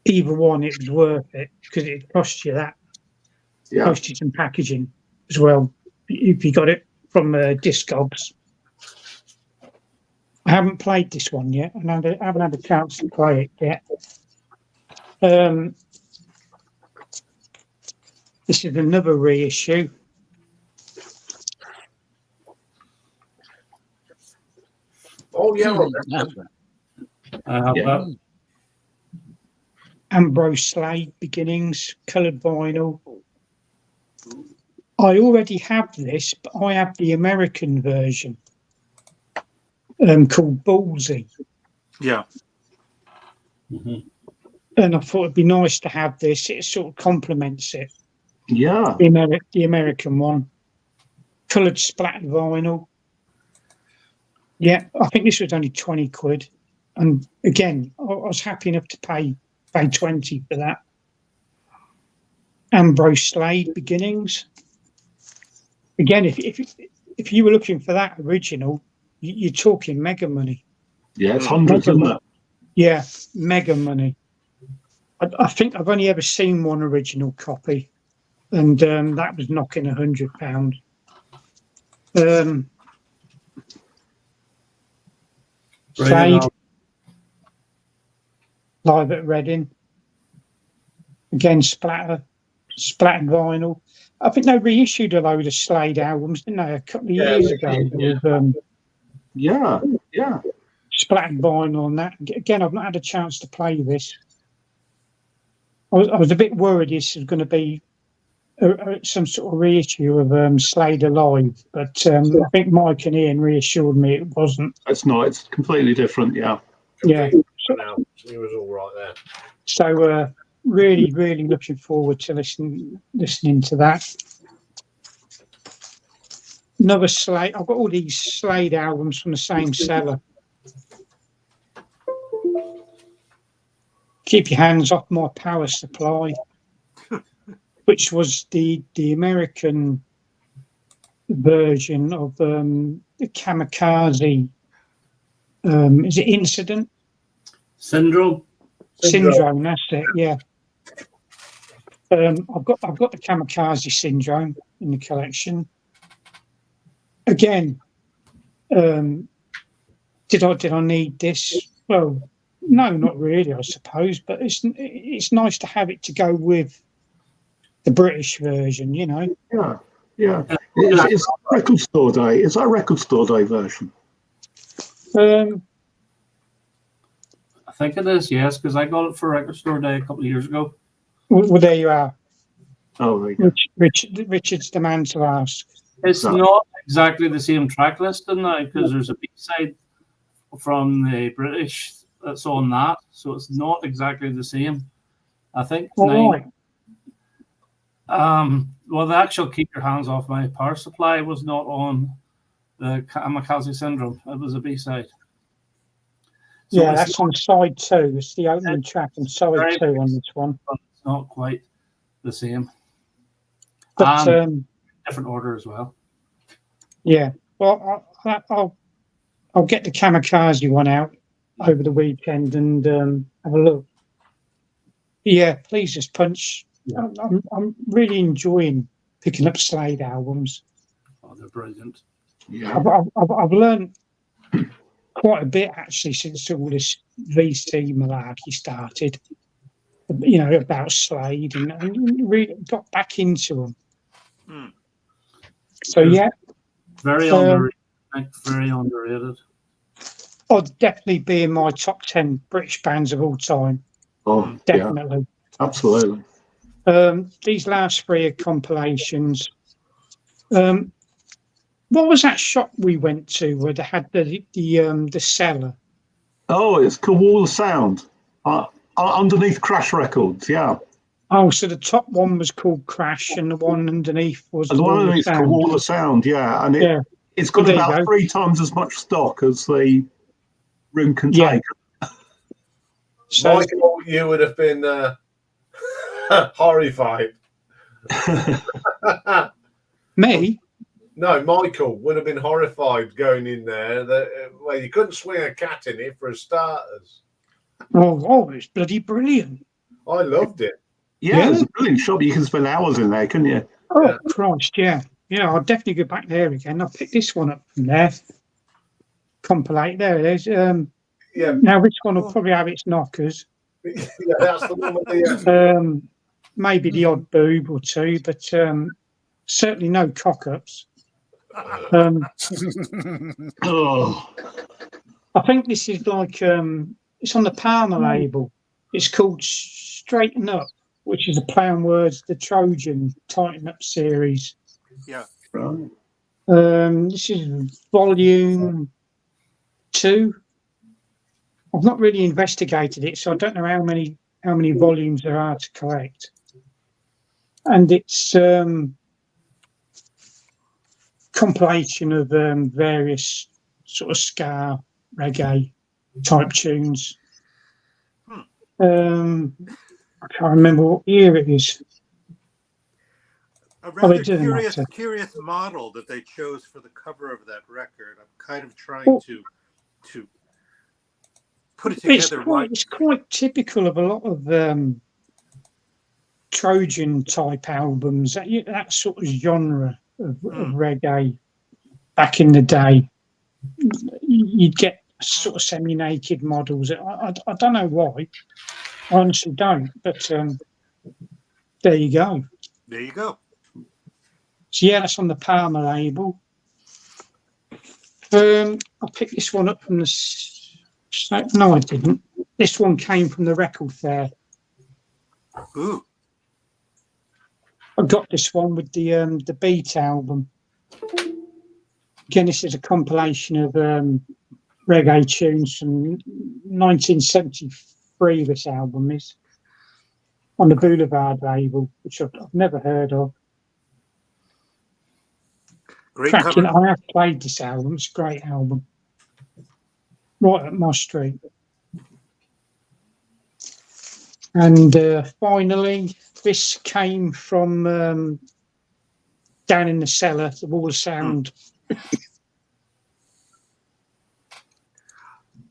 Either one, it was worth it because it cost you that. Yeah. Postage and packaging as well. If you got it from Discogs. I haven't played this one yet, and I haven't had a chance to play it yet. This is another reissue. Oh, yeah. Ambrose Slade Beginnings, coloured vinyl. I already have this, but I have the American version called Ballsy. Yeah. And I thought it'd be nice to have this. It sort of complements it. Yeah. The American one. Coloured splattered vinyl. Yeah, I think this was only 20 quid. And again, I was happy enough to pay 20 for that. Ambrose Slade Beginnings. Again, if you were looking for that original, you're talking mega money. Yeah, it's hundreds, Mega isn't money. it? Yeah, mega money. I think I've only ever seen one original copy, and that was knocking £100. Slade live at Reading. Again, splattered vinyl. I think they reissued a load of Slade albums, didn't they, a couple of years ago? With Yeah. splattered vinyl on that. Again, I've not had a chance to play this. I was a bit worried this was going to be some sort of reissue of Slade Alive, but I think Mike and Iain reassured me it wasn't. It's not. It's completely different. Yeah. Yeah. He was all right there. So really, really looking forward to listening to that. Another Slade. I've got all these Slade albums from the same seller. Keep Your Hands Off My Power Supply, which was the American version of the Kamikaze. Is it Incident? Syndrome. Syndrome, that's it. Yeah. I've got the Kamikaze Syndrome in the collection. Again, did I need this? Well, no, not really, I suppose. But it's nice to have it to go with the British version, you know. Yeah. Is that record store day? Is that a record store day version? I think it is, yes, because I got it for Record Store Day a couple of years ago. Well, there you are. Oh, there you go. Richard's the man to ask. It's not exactly the same track listing now because there's a B-side from the British that's on that, so it's not exactly the same. I think Right. well, the actual Keep Your Hands Off My Power Supply was not on the Kamikaze Syndrome. It was a B-side. So Yeah, that's on side 2. It's the opening track on side 2 on this one. It's not quite the same. But And different order as well. yeah, well, I'll get the Kamikaze one out over the weekend and have a look. Yeah, Please Just Punch. Yeah. I'm really enjoying picking up Slade albums. Oh, they're brilliant. Yeah. I've learned quite a bit actually since all this VC malarkey started. You know, about Slade and really got back into them. So yeah, Very underrated. Very underrated. I'll definitely be in my top 10 British bands of all time. Oh, Definitely. Yeah, absolutely. These last 3 are compilations. What was that shop we went to where they had the cellar? Oh, it's called Wall of Sound. Underneath Crash Records, yeah. Oh, so the top one was called Crash and the one underneath was And the one underneath is called Wall of Sound, yeah. And it's got Well, there about you go. 3 times as much stock as the room can Yeah. take. So Michael, you would have been horrified. me, No, Michael would have been horrified going in there. Well, you couldn't swing a cat in it for starters. oh, it's bloody brilliant. I loved it. Yeah, it's a brilliant shop. You can spend hours in there, couldn't you? Oh, Yeah. Christ, yeah. Yeah, I'll definitely go back there again. I'll pick this one up from there. Compilate, there it is. Yeah, Now, this one will probably have its knockers. yeah, that's the one with the. Maybe the odd boob or two, but certainly no cock-ups. Oh, I think this is like, it's on the Palmer label. It's called Straighten Up, which is a play on words, the Trojan Tighten Up series. Yeah. right. This is volume 2. I've not really investigated it, so I don't know how many volumes there are to collect. And it's compilation of various sort of ska, reggae type tunes. I can't remember what year it is. A Oh, rather it doesn't curious, matter. curious model that they chose for the cover of that record. I'm kind of trying Well, to put it together. It's quite typical of a lot of Trojan type albums, that sort of genre of reggae back in the day. You'd get sort of semi-naked models. I don't know why. I honestly don't. But there you go. There you go. So yeah, that's on the Palmer label. I picked this one up from no, I didn't. This one came from the record fair. Ooh. I got this one with the Beat album. Again, this is a compilation of reggae tunes from 1973. This album is on the Boulevard label, which I've never heard of. Great Cracking! cover. I have played this album. It's a great album. Right up my street. And finally, this came from down in the cellar, the Wall of Sound.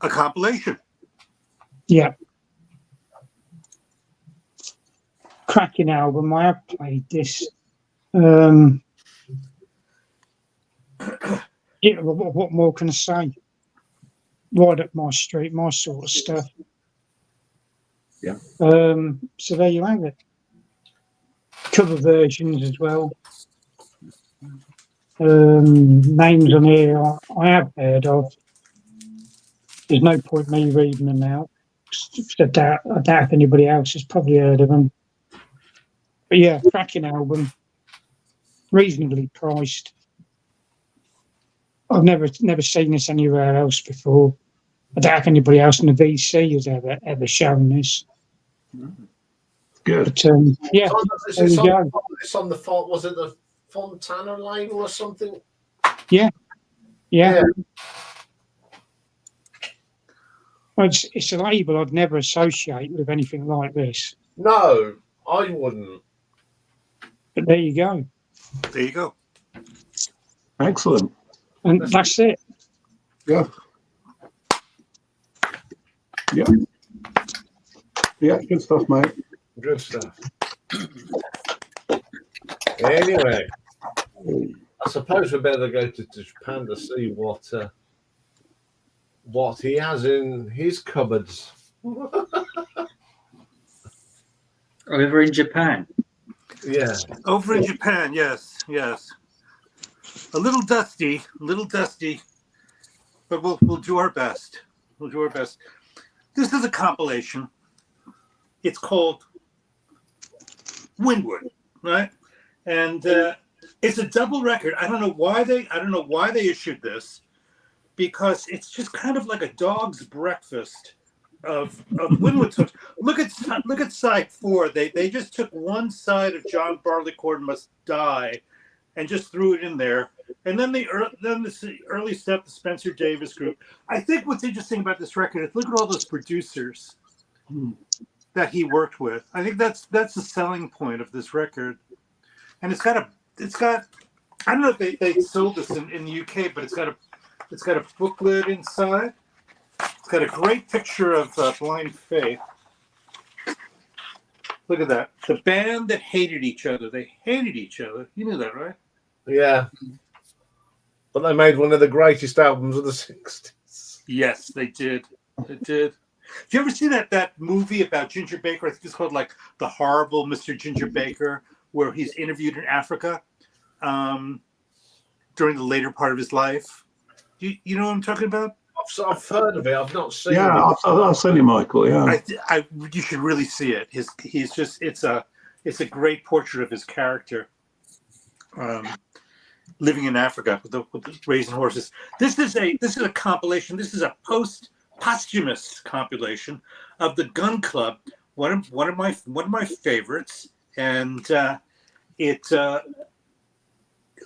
A compilation. Yeah. Cracking album. I have played this. Yeah, what more can I say? Right up my street, my sort of stuff. Yeah. So there you have it. Cover versions as well. Names on here I have heard of. There's no point me reading them out. I doubt if anybody else has probably heard of them. But yeah, cracking album. Reasonably priced. I've never seen this anywhere else before. I doubt if anybody else in the VC has ever shown this. Good. But yeah, there you go. It's on the font. Was it the Fontana label or something? Yeah. Well, it's a label I'd never associate with anything like this. No, I wouldn't. But there you go. There you go. Excellent. And that's it. Yeah. Yeah. Yeah, good stuff, mate. Good stuff. Anyway, I suppose we better go to Japan to see what he has in his cupboards. Over in Japan. Yeah. Over in Japan, yes. A little dusty, but we'll do our best. This is a compilation. It's called Windward, right? And it's a double record. I don't know why they issued this, because it's just kind of like a dog's breakfast of Windward songs. Look at side 4. They just took one side of John Barleycorn Must Die and just threw it in there. And then the early step, the Spencer Davis group. I think what's interesting about this record is look at all those producers that he worked with. I think that's the selling point of this record. And it's got I don't know if they sold this in the UK, but it's got a booklet inside. It's got a great picture of Blind Faith. Look at that. The band that hated each other. They hated each other. You knew that, right? Yeah. But they made one of the greatest albums of the 60s. Yes, they did. They did. Did you ever see that movie about Ginger Baker? I think it's called like The Horrible Mr. Ginger Baker, where he's interviewed in Africa during the later part of his life. You know what I'm talking about? I've heard of it. I've not seen it. Yeah, I've seen it, Michael. Yeah. You should really see it. It's a great portrait of his character. Living in Africa with the raising horses. This is a compilation. This is a posthumous compilation of the Gun Club. One of my favorites, and it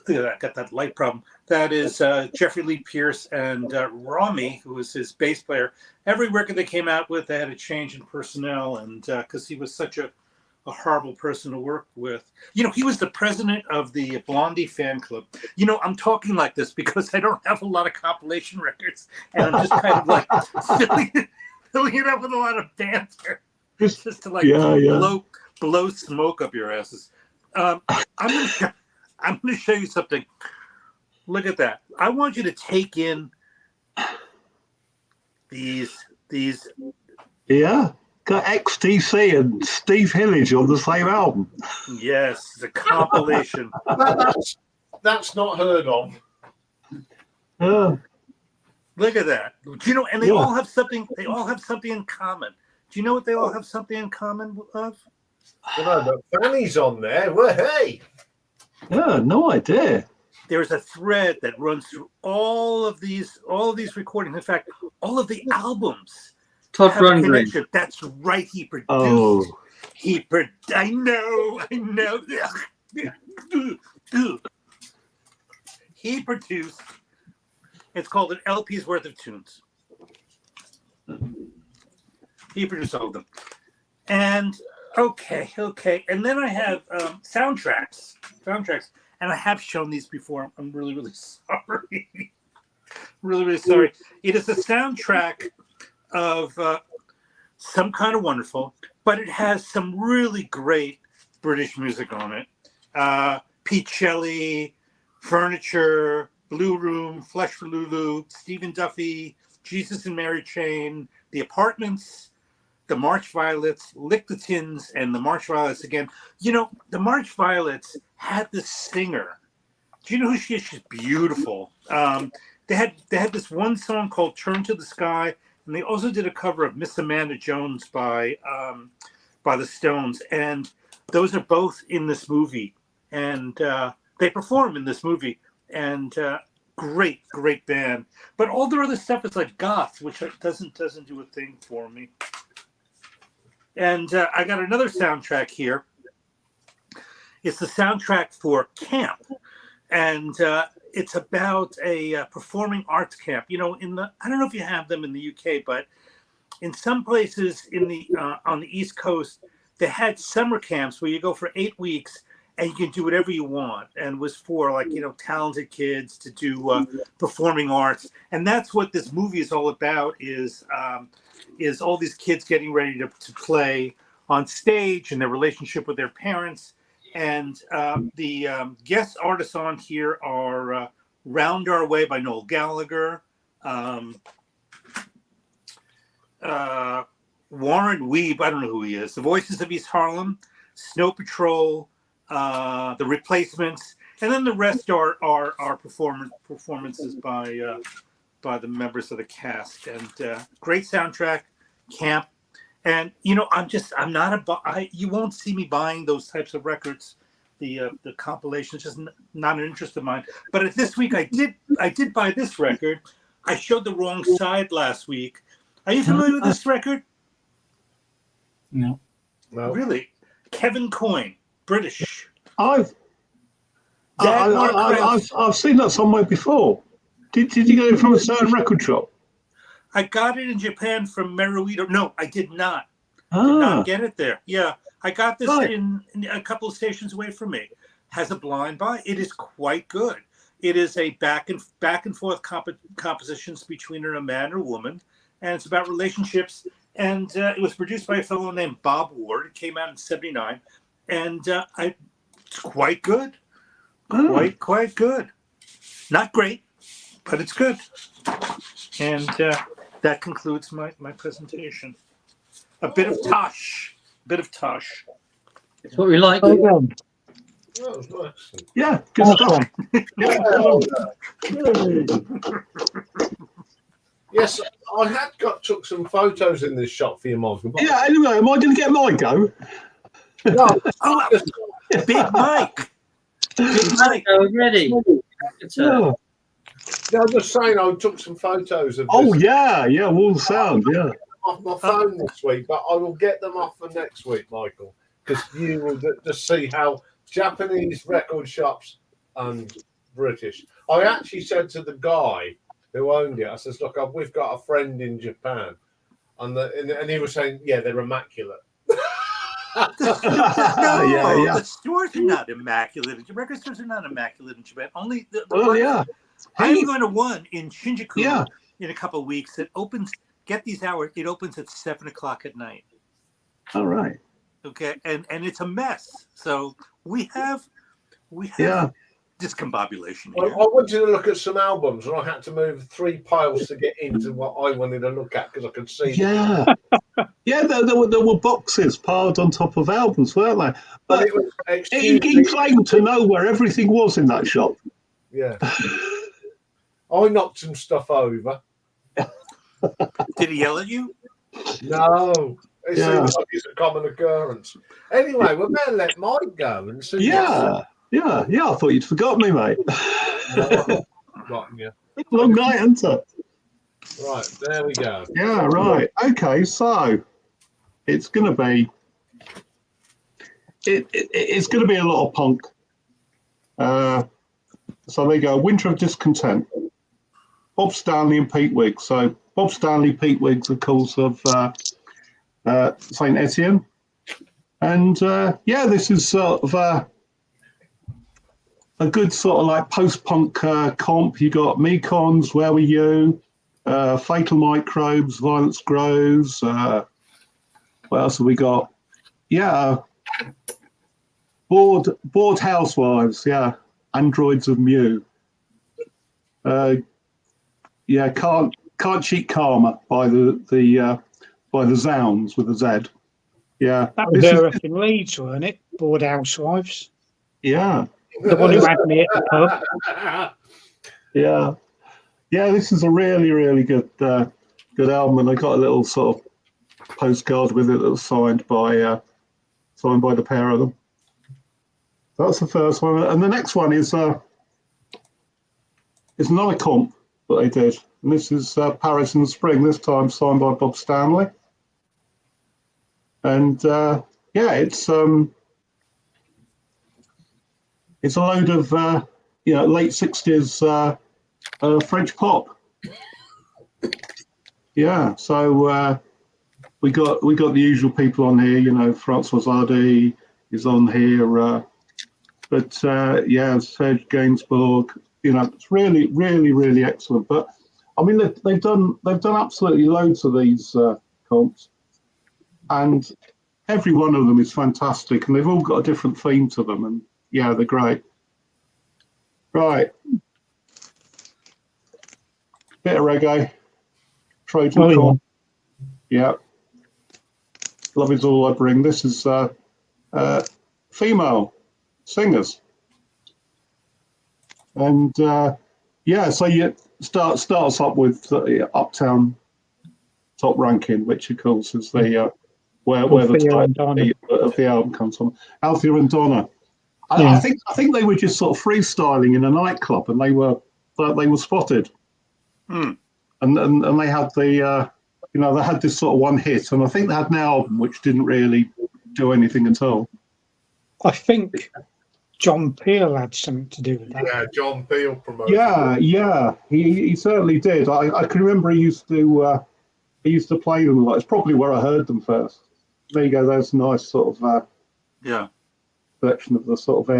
I got that light problem. That is Jeffrey Lee Pierce and Rami, who was his bass player. Every record they came out with, they had a change in personnel, and because he was such a horrible person to work with. He was the president of the Blondie fan club. I'm talking like this because I don't have a lot of compilation records, and I'm just kind of like filling it up with a lot of banter, just to like blow smoke up your asses. I'm going to show you something. Look at that. I want you to take in these. Yeah. Got XTC and Steve Hillage on the same album. Yes, the compilation. That's not heard of. Look at that. And they all have something. They all have something in common. Do you know what they all have something in common of? But Fanny's on there. Well, hey. Yeah, no idea. There's a thread that runs through all of these recordings. In fact, all of the albums. Todd Rundgren. That's right. He produced. Oh. I know. He produced. It's called an LP's worth of tunes. He produced all of them. And okay. And then I have soundtracks. And I have shown these before. I'm really, really sorry. really sorry. It is a soundtrack of Some Kind of Wonderful, but it has some really great British music on it. Pete Shelley, Furniture, Blue Room, Flesh for Lulu, Stephen Duffy, Jesus and Mary Chain, The Apartments, The March Violets, Lick the Tins, and The March Violets again. The March Violets had this singer. Do you know who she is? She's beautiful. They had this one song called Turn to the Sky, and they also did a cover of Miss Amanda Jones by the Stones. And those are both in this movie. And they perform in this movie. And great band. But all their other stuff is like goth, which doesn't do a thing for me. And I got another soundtrack here. It's the soundtrack for Camp. And it's about a performing arts camp. I don't know if you have them in the UK, but in some places on the East Coast, they had summer camps where you go for 8 weeks and you can do whatever you want. And was for talented kids to do performing arts. And that's what this movie is all about is all these kids getting ready to play on stage and their relationship with their parents. And the guest artists on here are Round Our Way by Noel Gallagher, Warren Weeb, I don't know who he is, The Voices of East Harlem, Snow Patrol, The Replacements, and then the rest are performances by the members of the cast. And great soundtrack, Camp. And I'm not you won't see me buying those types of records. The compilation is just not an interest of mine. But this week I did buy this record. I showed the wrong side last week. Are you familiar with this record? No. Really? Kevin Coyne, British. I've seen that somewhere before. Did you get it from a certain record shop? I got it in Japan from Meruido. No, I did not. Ah. Did not get it there. Yeah, I got this in a couple of stations away from me. Has a blind buy. It is quite good. It is a back and forth compositions between a man and a woman, and it's about relationships. And it was produced by a fellow named Bob Ward. It came out in '79, and it's quite good. Quite good. Not great, but it's good. And that concludes my presentation. A bit of Tosh. It's what we like. That was nice. Yeah, good stuff. Yes, I took some photos in this shot for you, Michael. Yeah, anyway, am I going to get my go? No. Big Mike. Ready. Yeah. Yeah, I'm just saying I took some photos of Oh, this yeah, Wall Sound, yeah. off my phone this week, but I will get them off for next week, Michael, because you will just see how Japanese record shops and British. I actually said to the guy who owned it, I says, "Look, we've got a friend in Japan," and he was saying, "Yeah, they're immaculate." No, Yeah. the stores are not immaculate. The record stores are not immaculate in Japan. Only the Well, ones. yeah. I'm going to one in Shinjuku Yeah. in a couple of weeks. It opens. Get these hours. It opens at 7:00 at night. All right. Okay, and it's a mess. So we have Yeah. discombobulation I here. wanted to look at some albums, and I had to move 3 piles to get into what I wanted to look at because I could see. Yeah. Yeah, there were boxes piled on top of albums, weren't there? But it was, he claimed to know where everything was in that shop. Yeah. I knocked some stuff over. Did he yell at you? No. It Yeah. seems like it's a common occurrence. Anyway, we better let Mike go and see. Yeah. I thought you'd forgotten me, mate. Forgotten you. Long night, isn't it? Right, there we go. Yeah, right. Okay, so it's going to be it's going to be a lot of punk. So there you go. Winter of Discontent. Bob Stanley and Pete Wiggs. So Bob Stanley, Pete Wiggs, of course, of Saint Etienne, and this is sort of a good sort of like post-punk comp. You got Mekons, Where Were You, Fatal Microbes, Violence Grows. What else have we got? Yeah, Bored Housewives. Yeah, Androids of Mew. Can't Cheat Karma by the Zounds with a Z. Yeah, That was her up in Leeds, weren't it? Bored Housewives. Yeah. The one who had me at the pub. Yeah. This is a really, really good album, and I got a little sort of postcard with it that was signed by the pair of them. That's the first one, and the next one is another comp that they did, and this is Paris in the Spring. This time signed by Bob Stanley, and it's a load of late 60s French pop. Yeah, so we got the usual people on here. Francois Hardy is on here, but Serge Gainsbourg. It's really, really, really excellent. But I mean, they've done absolutely loads of these comps, and every one of them is fantastic, and they've all got a different theme to them, and yeah, they're great. Right. Bit of reggae. Trojan Call. Yeah. Love is all I bring. This is female singers. And so you start us up with the Uptown Top Ranking, which of course is the where the title of the album comes from. Althea and Donna. I think they were just sort of freestyling in a nightclub, and they were spotted, and they had they had this sort of one hit, and I think they had an album which didn't really do anything at all. I think John Peel had something to do with that. Yeah, John Peel promoted. Yeah, he certainly did. I can remember he used to play them a lot. It's probably where I heard them first. There you go. There's a nice sort of selection of the sort of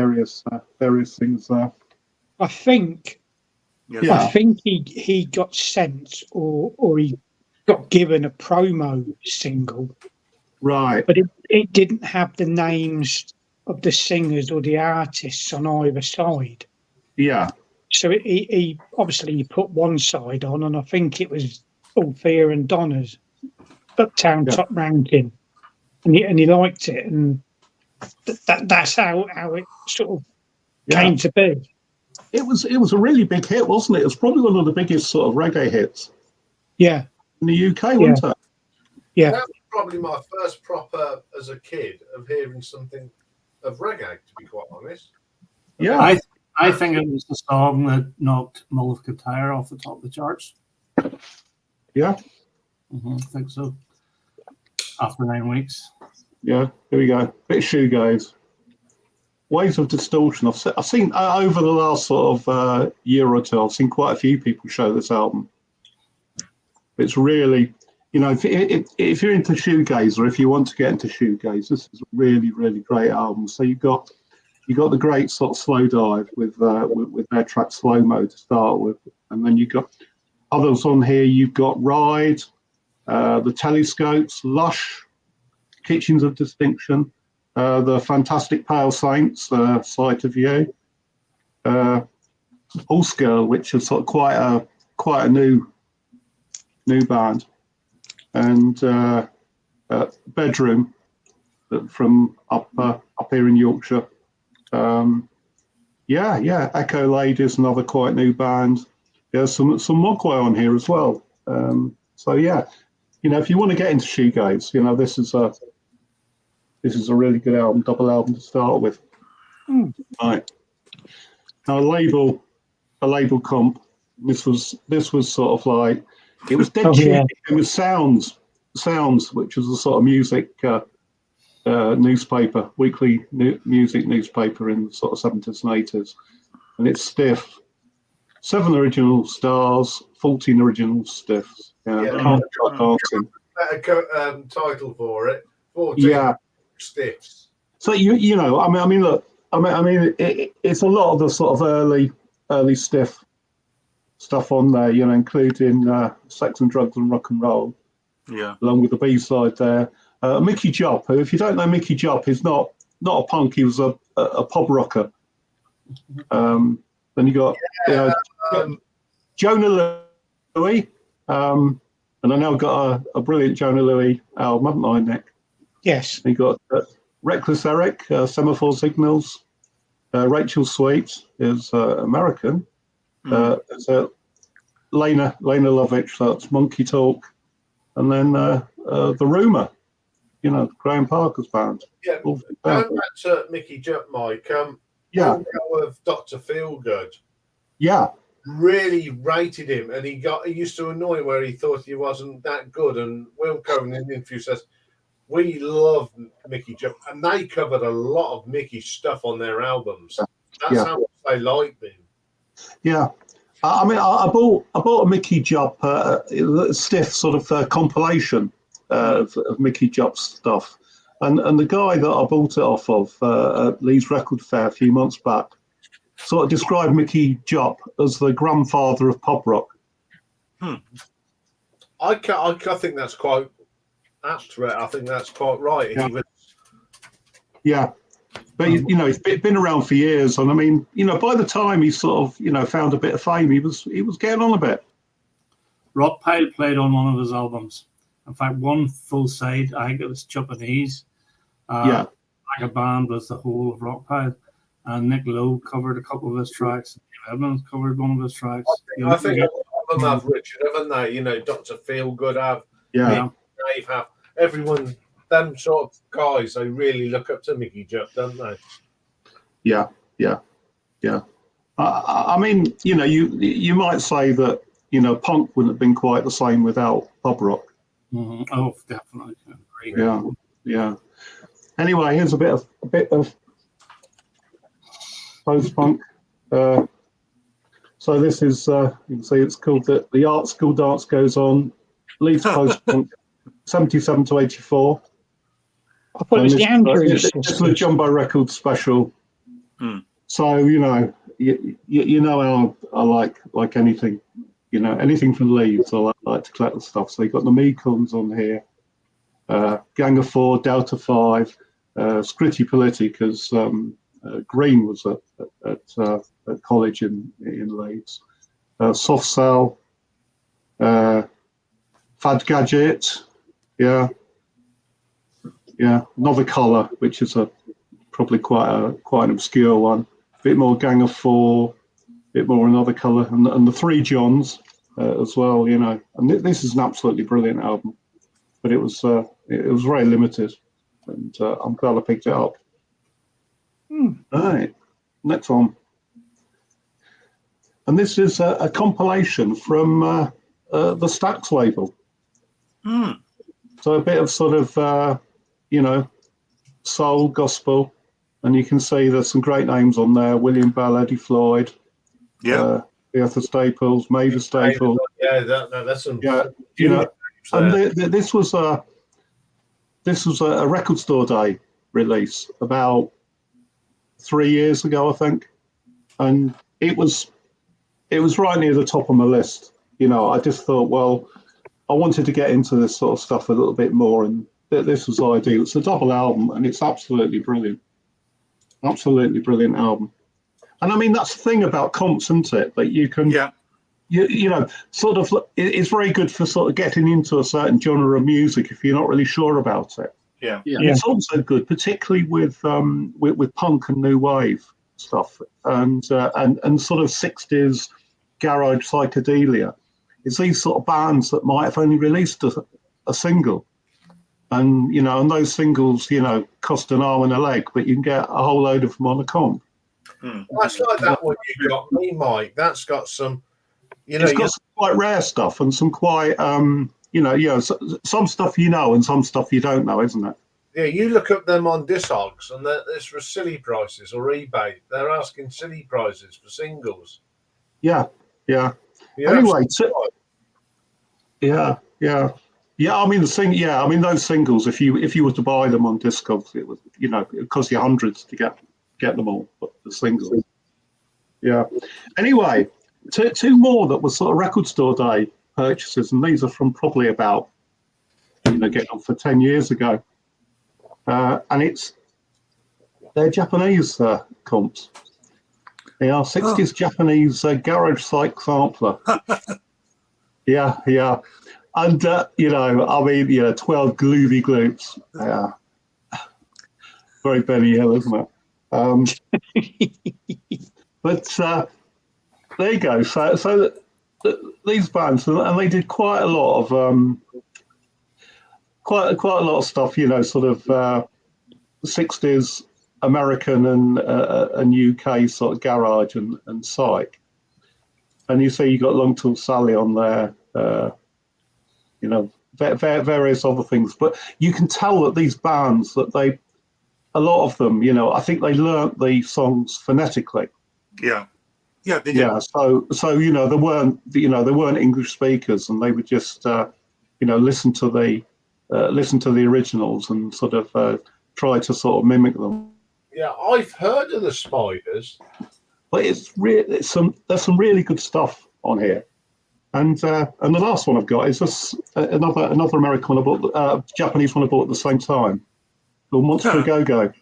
various things there. I think he got sent or he got given a promo single, right? But it didn't have the names of the singers or the artists on either side. Yeah. So he obviously put one side on, and I think it was Althea and Donna's Uptown Top Ranking, and he liked it, and that's how it sort of came to be. It was a really big hit, wasn't it? It was probably one of the biggest sort of reggae hits. Yeah. In the UK, wasn't it? Yeah. That was probably my first proper, as a kid, of hearing something of reggae, to be quite honest. Yeah. I think it was the song that knocked Mull of Qatar off the top of the charts. Yeah. I think so. After 9 weeks. Yeah, here we go. Bit of shoegaze. Waves of Distortion. I've seen over the last sort of year or two, I've seen quite a few people show this album. It's really, if you're into shoegaze, or if you want to get into shoegaze, this is a really, really great album. So you've got the great sort of slow dive with their track Slow Mo to start with, and then you've got others on here. You've got Ride, the Telescopes, Lush, Kitchens of Distinction, the Fantastic Pale Saints, Sight of You, Pulse Girl, which is sort of quite a new band, and Bedroom from up here in Yorkshire. Echo Ladies, another quite new band. There's some Mogwai on here as well. If you want to get into shoegaze, this is a really good album, double album to start with. Right. Now a label comp. This was sort of like, it was dead cheap. It was Sounds, which was a sort of music newspaper, weekly music newspaper in the sort of 70s and 80s, and it's stiff. 7 original stars, 14 original stiffs. Can't stop dancing. Better title for it. 14 stiffs. So look, it's a lot of the sort of early stiff stuff on there, including Sex and Drugs and Rock and Roll. Yeah. Along with the B-side there. Mickey Jupp, who, if you don't know Mickey Jupp, is not a punk, he was a pop rocker. Then you got Jonah Louie, and I now got a brilliant Jonah Louie album, haven't I, Nick? Yes. You got Reckless Eric, Semaphore Signals, Rachel Sweet is American. There's Lena Lovitch, that's Monkey Talk, and then The Rumour, Graham Parker's band. Yeah, going back to Mickey Jupp, Mike, of Dr. Feelgood. Yeah. Really rated him, and he used to annoy him where he thought he wasn't that good. And Will Cohen in the interview says, we love Mickey Jupp, and they covered a lot of Mickey stuff on their albums. That's how much they liked him. Yeah. I bought a Mickey Jupp stiff sort of compilation of Mickey Jupp stuff, and the guy that I bought it off of at Leeds Record Fair a few months back sort of described Mickey Jupp as the grandfather of pop rock. I think that's quite apt. I think that's quite right. Yeah. But he's been around for years, and by the time he sort of found a bit of fame, he was getting on a bit. Rock Pile played on one of his albums. In fact, one full side, I think it was Japanese. Like a band was the whole of Rock Pile, and Nick Lowe covered a couple of his tracks. Evans covered one of his tracks. I think a lot of them have Richard, haven't they? Dr. Feelgood have. Yeah. Dave have. Everyone. Them sort of guys, they really look up to Mickey Jupp, don't they? Yeah. You might say that punk wouldn't have been quite the same without pop rock. Mm-hmm. Oh, definitely. Yeah. Anyway, here's a bit of post punk. So this is you can see it's called the Art School Dance Goes On. Leeds post punk, 77 to 84. I thought it was the Andrews. It's the Jumbo Records special. So how I like anything, anything from Leeds. I like to collect the stuff. So you got the Mekons on here, Gang of Four, Delta 5, Scritti Politti, because Green was at college in Leeds. Soft Cell, Fad Gadget, Another Colour, which is probably quite an obscure one. A bit more Gang of Four, a bit more Another Colour, and the Three Johns as well. And this is an absolutely brilliant album, but it was very limited, and I'm glad I picked it up. All right, next one, and this is a compilation from the Stax label. So a bit of sort of soul, gospel, and you can see there's some great names on there: William Bell, Eddie Floyd, Yeah. Arthur Staples, Major Staples. Yeah, that's some. Yeah, you know, and this was a record store day release about 3 years ago, I think, and it was right near the top of my list. You know, I just thought, well, I wanted to get into this sort of stuff a little bit more, and this was ideal. It's a double album, and it's absolutely brilliant. Absolutely brilliant album. And I mean, that's the thing about comps, isn't it? That you can, you know, sort of, it's very good for sort of getting into a certain genre of music if you're not really sure about it. Yeah. And it's also good, particularly with punk and new wave stuff, and sort of 60s garage psychedelia. It's these sort of bands that might have only released a single, and you know, and those singles, you know, cost an arm and a leg, but you can get a whole load of them on a comp. That's like that one you got me, Mike. That's got some, you know, it's got some quite rare stuff and some quite, you know, some stuff you know and some stuff you don't know, isn't it? Yeah, you look up them on Discogs, and it's for silly prices or eBay. They're asking silly prices for singles. Yeah. Anyway, yeah. I mean those singles. If you were to buy them on Discogs, it would, you know, it cost you hundreds to get them all. But the singles, yeah. Anyway, two more that were sort of record store day purchases, and these are from probably about, you know, getting on for 10 years ago, and they're Japanese comps. They are 60s Japanese garage psych sampler. Yeah. And, you know, I mean, you know, 12 groovy gloops. Yeah. Very Benny Hill, isn't it? But there you go. So these bands, and they did quite a lot of quite a lot of stuff, you know, sort of 60s American and UK sort of garage and psych. And you see you got Long Tall Sally on there, you know, various other things. But you can tell that these bands, that a lot of them, you know, I think they learnt the songs phonetically. Yeah, they did. Yeah, so you know, they weren't English speakers, and they would just you know, listen to the originals and sort of try to sort of mimic them. Yeah, I've heard of the Spiders, but there's some really good stuff on here, and the last one I've got is just another American one I bought, Japanese one I bought at the same time, called Monster Go Go.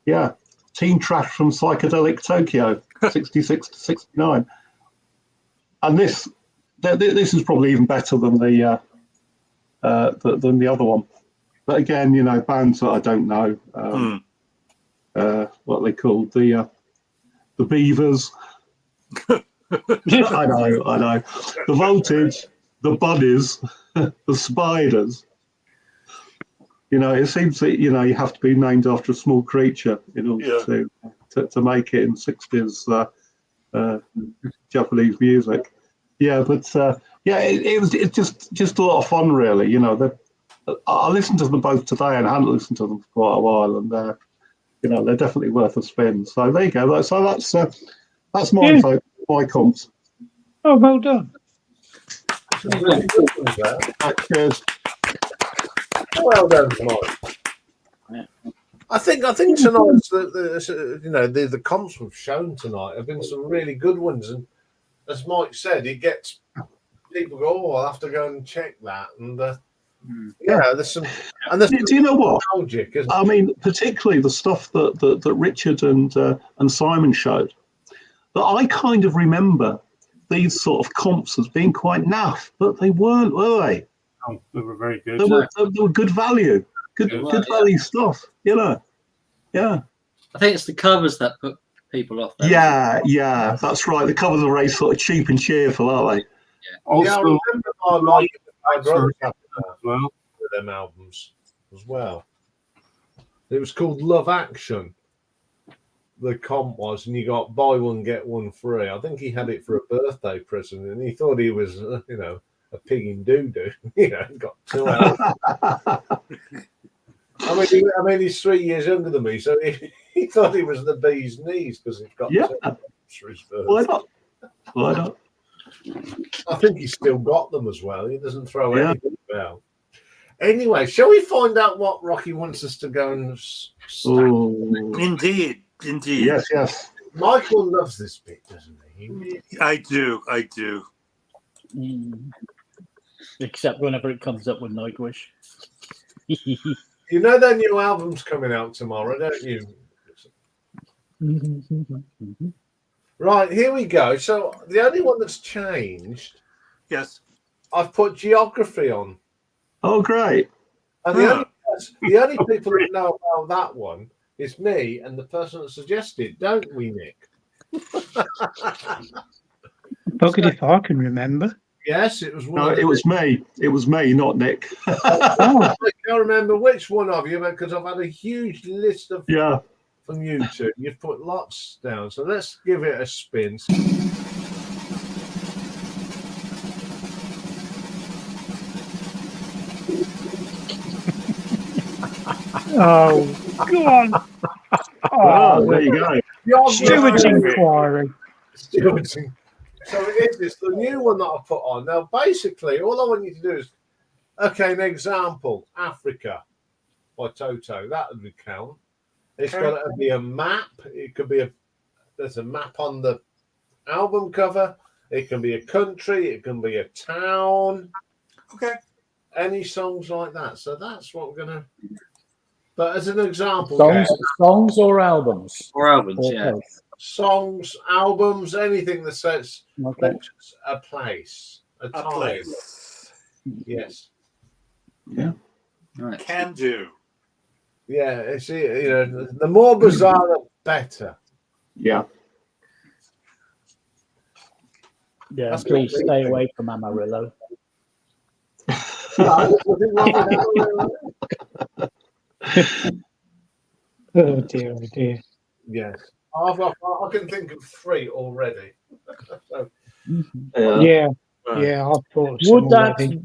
Yeah, Teen Trash from Psychedelic Tokyo, 66 to 69, and this is probably even better than the other one. But again, you know, bands that I don't know. What they called the Beavers. I know. The Voltage, the Buddies, the Spiders. You know, it seems that, you know, you have to be named after a small creature in order to make it in 60s Japanese music. Yeah, but it was just a lot of fun, really. You know, I listened to them both today, and I hadn't listened to them for quite a while, and you know, they're definitely worth a spin. So there you go. So that's my comps. Oh, well done. really good ones there. Cheers. Well done, Mike. I think tonight's the comps we've shown tonight have been some really good ones, and as Mike said, it gets people go, oh, I'll have to go and check that, and there's some. And there's do you know what? Nostalgic, I mean, particularly the stuff that Richard and Simon showed, that I kind of remember these sort of comps as being quite naff, but they weren't, were they? Oh, they were very good. They were good value, good value stuff, you know. Yeah. I think it's the covers that put people off. Yeah, that's right. The covers are very sort of cheap and cheerful, aren't they? I Also, remember my brother had as well. them albums as well. It was called Love Action. The comp was, and you got buy one get one free. I think he had it for a birthday present, and he thought he was, you know, a pig in doo-doo. You know, got 2 albums. I mean, he's 3 years younger than me, so thought he was the bee's knees because he's got Yeah. for his birth. Why not? Why not? I think he's still got them as well. He doesn't throw Yeah. anything out. Anyway, shall we find out what Rocky wants us to go and stack? Ooh. Indeed. Yes, yes. Michael loves this bit, doesn't he? I do. Except whenever it comes up with Nightwish. You know their new album's coming out tomorrow, don't you? Right, here we go. So the only one that's changed, Yes. I've put geography on. Oh, great. And the only people that know about that one is me and the person that suggested, don't we, Nick? Buggered if I can remember. Yes, it was one. No, it was me. It was me, not Nick. I can't remember which one of you, because I've had a huge list of Yeah. from YouTube. You've put lots down, so let's give it a spin. Oh, go on. Oh, there you go. Stewart's inquiry. Stewart's in- So it's the new one that I put on. Now, basically, all I want you to do is, okay, an example, Africa by Toto. That would count. It's got to be a map. It could be there's a map on the album cover. It can be a country. It can be a town. Okay. Any songs like that. So that's what we're going to. But as an example, Songs or albums? Or albums, Or yeah. both? songs, albums, anything that says Okay. mentions a place, a time. place. Yes. Yeah. Right. Can do. Yeah, it's the more bizarre the better. Yeah. Yeah, That's please what we stay think. away from Amarillo. No, there's nothing wrong with that. Oh dear, oh dear. Yes. I can think of 3 already. So, Yeah, yeah, I've thought of some Would that, already.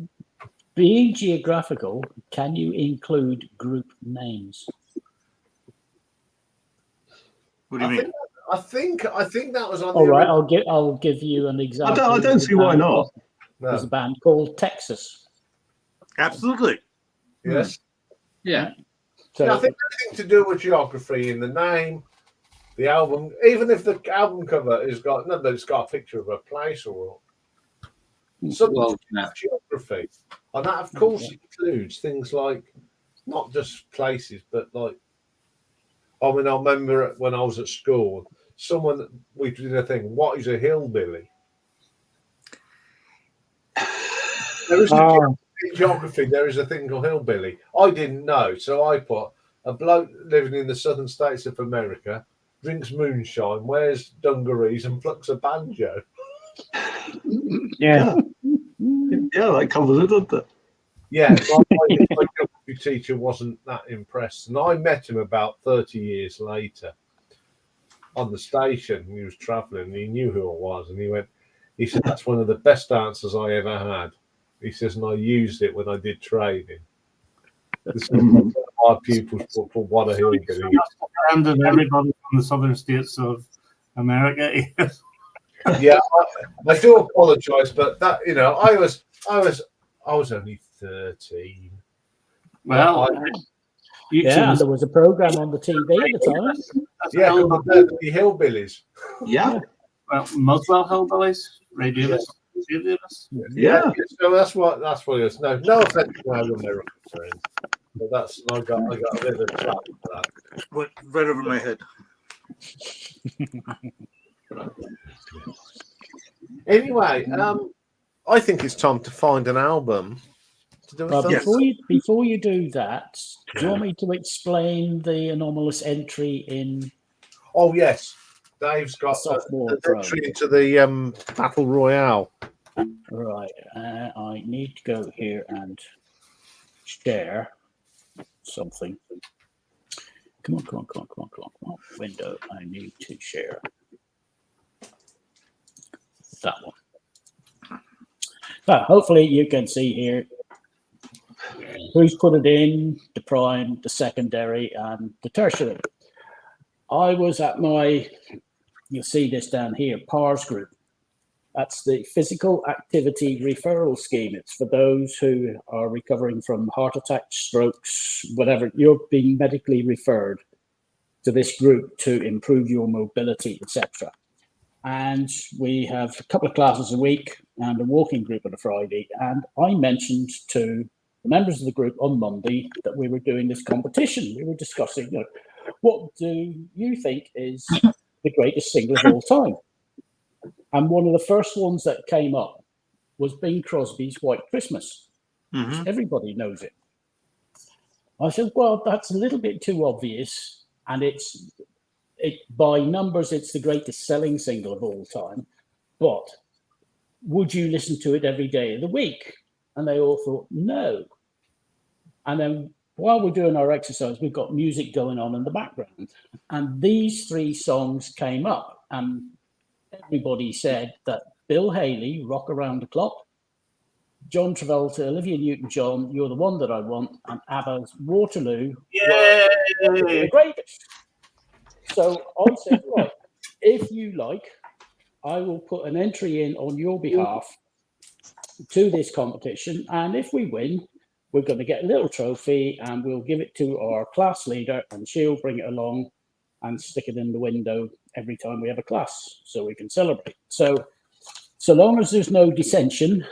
being geographical, can you include group names? What do you mean? I think that was on All the right, I'll give you an example. I don't see why not. There's a No. band called Texas. Absolutely. Yes. Yeah. So I think anything to do with geography in the name, the album, even if the album cover has got it's got a picture of a place or something Well, to do no. with geography. And that, of course, includes things like not just places, but like, I remember when I was at school, we did a thing, what is a hillbilly? There is in geography, there is a thing called hillbilly. I didn't know, so I put a bloke living in the southern states of America, drinks moonshine, wears dungarees, and plucks a banjo. Yeah. Yeah, that covers it, doesn't it? Yeah, my geography teacher wasn't that impressed, and I met him about 30 years later on the station. He was travelling, and he knew who I was, and he said, that's one of the best answers I ever had. He says, and I used it when I did training. This is one of our pupils for what a hillbilly is. And everybody from the southern states of America. Yeah, I do apologise, but that I was only 13. Well, yeah, and there was a program on the TV at the time. Yeah, called the Beverly Hillbillies. Yeah. Well, Muswell Hillbillies, Ray Davis. Yeah. So that's what it is. No offense to our American friends, but I got a bit of a trap for that. Went right over my head. Anyway, I think it's time to find an album to do a thumb. Before you do that, do you want me to explain the anomalous entry in? Oh yes, Dave's got Sophomore an entry into the Battle Royale. Right, I need to go here and share something. Come on. Window, I need to share that one. So hopefully you can see here who's put it in, the prime, the secondary, and the tertiary. I was at my, you'll see this down here, PARS group. That's the Physical Activity Referral Scheme. It's for those who are recovering from heart attacks, strokes, whatever. You're being medically referred to this group to improve your mobility, etc. And we have a couple of classes a week and a walking group on a Friday. And I mentioned to the members of the group on Monday that we were doing this competition. We were discussing, what do you think is the greatest single of all time? And one of the first ones that came up was Bing Crosby's White Christmas. Mhm. Everybody knows it. I said, well, that's a little bit too obvious. And by numbers, it's the greatest selling single of all time. But would you listen to it every day of the week? And they all thought, no. And then while we're doing our exercise, we've got music going on in the background. And these three songs came up. And everybody said that Bill Haley, Rock Around the Clock, John Travolta, Olivia Newton-John, You're the One That I Want, and ABBA's Waterloo were the greatest. So I said, right, if you like, I will put an entry in on your behalf to this competition. And if we win, we're going to get a little trophy and we'll give it to our class leader and she'll bring it along and stick it in the window every time we have a class so we can celebrate. So long as there's no dissension,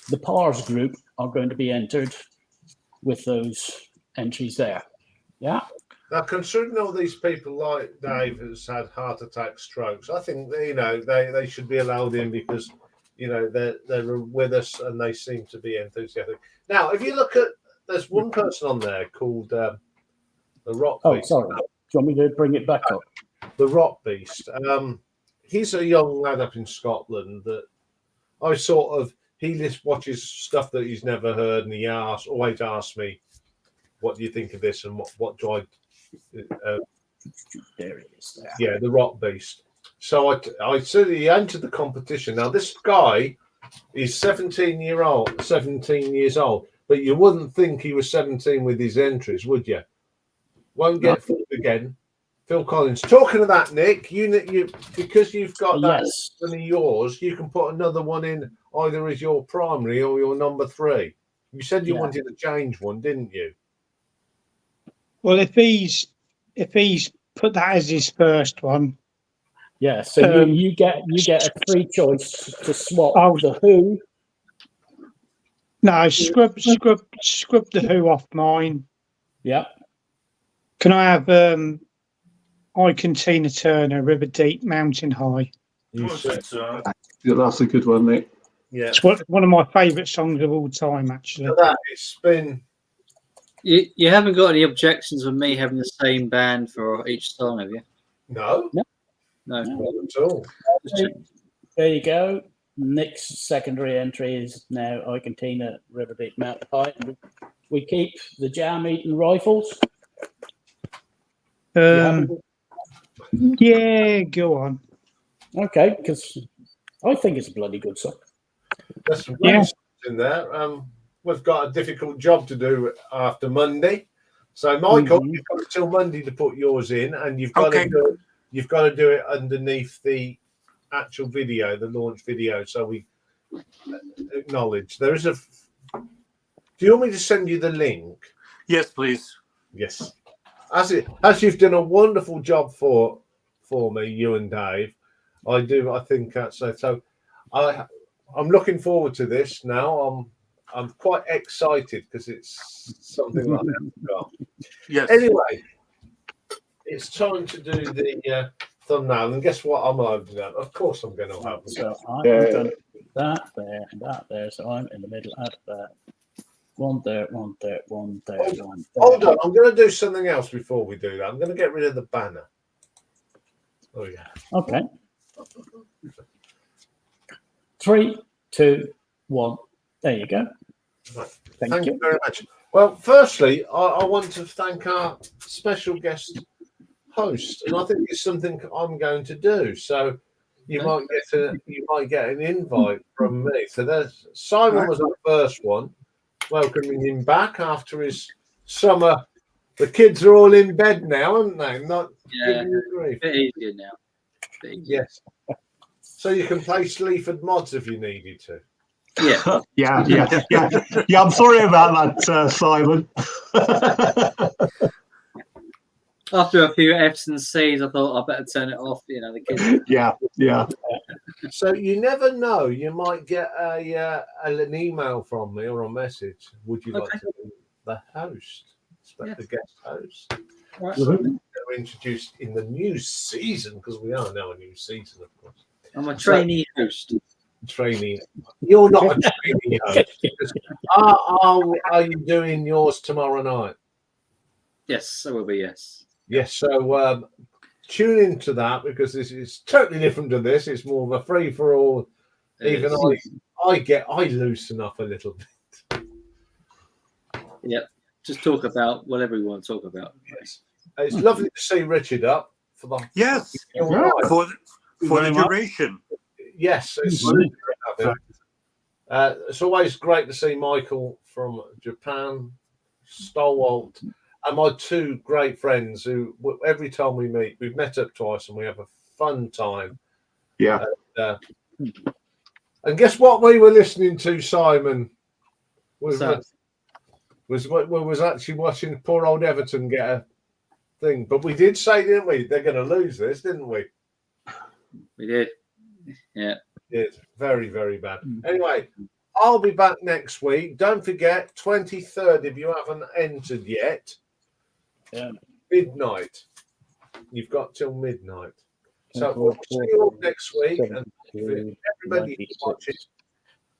the PARS group are going to be entered with those entries there. Yeah. Now, considering all these people like Dave has had heart attack, strokes, I think they should be allowed in because they're with us and they seem to be enthusiastic. Now, if you look at, there's one person on there called the Rock Beast. Oh, sorry. Do you want me to bring it back up? The Rock Beast. He's a young lad up in Scotland that he watches stuff that he's never heard, and he always asks me, "What do you think of this?" and what do I? There he is. There. Yeah, the Rock Beast. So I said he entered the competition. Now this guy is 17 years old, but you wouldn't think he was 17 with his entries, would you? Won't get fooled again. Phil Collins. Talking of that, Nick, you because you've got that one of yours, you can put another one in either as your primary or your number 3. You said you wanted to change one, didn't you? Well, if he's put that as his first one, yeah. So you get a free choice to swap the Who. No, scrub the Who off mine. Yeah. Can I have I Can Tina Turner, River Deep, Mountain High? You said so. Yeah, that's a good one, Nick. Yeah, it's one of my favourite songs of all time, actually. It's been. You haven't got any objections with me having the same band for each song, have you? No. No. Not at all. There you go. Nick's secondary entry is now I Can Tina, River Deep, Mountain High. We keep the Jam Eating Rifles. Yeah, go on. Okay, because I think it's a bloody good song. There's some great songs in there. We've got a difficult job to do after Monday, so Michael, you've got until Monday to put yours in, and you've got to do it underneath the actual video, the launch video, so we acknowledge there is a. Do you want me to send you the link? Yes, please. Yes. As you've done a wonderful job for me, you and Dave. I think that's so. I'm looking forward to this now. I'm quite excited because it's something like that. Yes. Anyway, it's time to do the thumbnail, and guess what? I'm opening that. Of course, I'm going to have it. So I'm going to put that there and that there. So I'm in the middle of that. One there, one there, one there, one there. Hold on, I'm going to do something else before we do that. I'm going to get rid of the banner. Oh yeah. Okay. 3, 2, 1. There you go. Right. Thank you very much. Well, firstly, I want to thank our special guest host, and I think it's something I'm going to do. So you might get an invite from me. So there's Simon was our first one, welcoming him back after his summer The kids are all in bed now, aren't they? Not Yeah, giving you grief. a bit easier now. Bit easier. Yes. So you can play Sleaford mods if you needed to. Yeah. Yeah. I'm sorry about that, Simon. After a few F's and C's, I thought I better turn it off. You know, the kids. Yeah. So you never know. You might get an email from me or a message. Would you like to be the host? The guest host. Right. They're introduced in the new season because we are now a new season, of course. I'm a trainee host. Trainee. You're not a trainee host. Are you doing yours tomorrow night? Yes, I will be. Yes. Yes. So tune into that because this is totally different to this. It's more of a free for all. Even I loosen up a little bit. Yep. Just talk about whatever you want to talk about. Yes. It's lovely to see Richard up for the for the duration. Yes, it's always great to see Michael from Japan, stalwart, and my two great friends who every time we meet, we've met up twice and we have a fun time. Yeah. And guess what we were listening to, Simon? Was actually watching poor old Everton get a thing. But we did say, didn't we? They're going to lose this, didn't we? We did. Yeah. It's very, very bad. Anyway, I'll be back next week. Don't forget, 23rd, if you haven't entered yet. Yeah. Midnight. You've got till midnight. So we'll see you all next week. And everybody watching.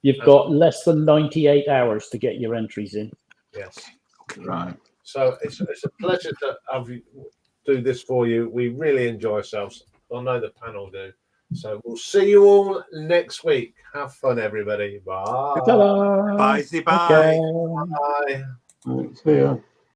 You've got less than 98 hours to get your entries in. Yes. Right. So it's a pleasure to have you do this for you. We really enjoy ourselves. I know the panel do. So we'll see you all next week. Have fun, everybody. Bye. Ta-da. Bye. Okay. Bye. See ya.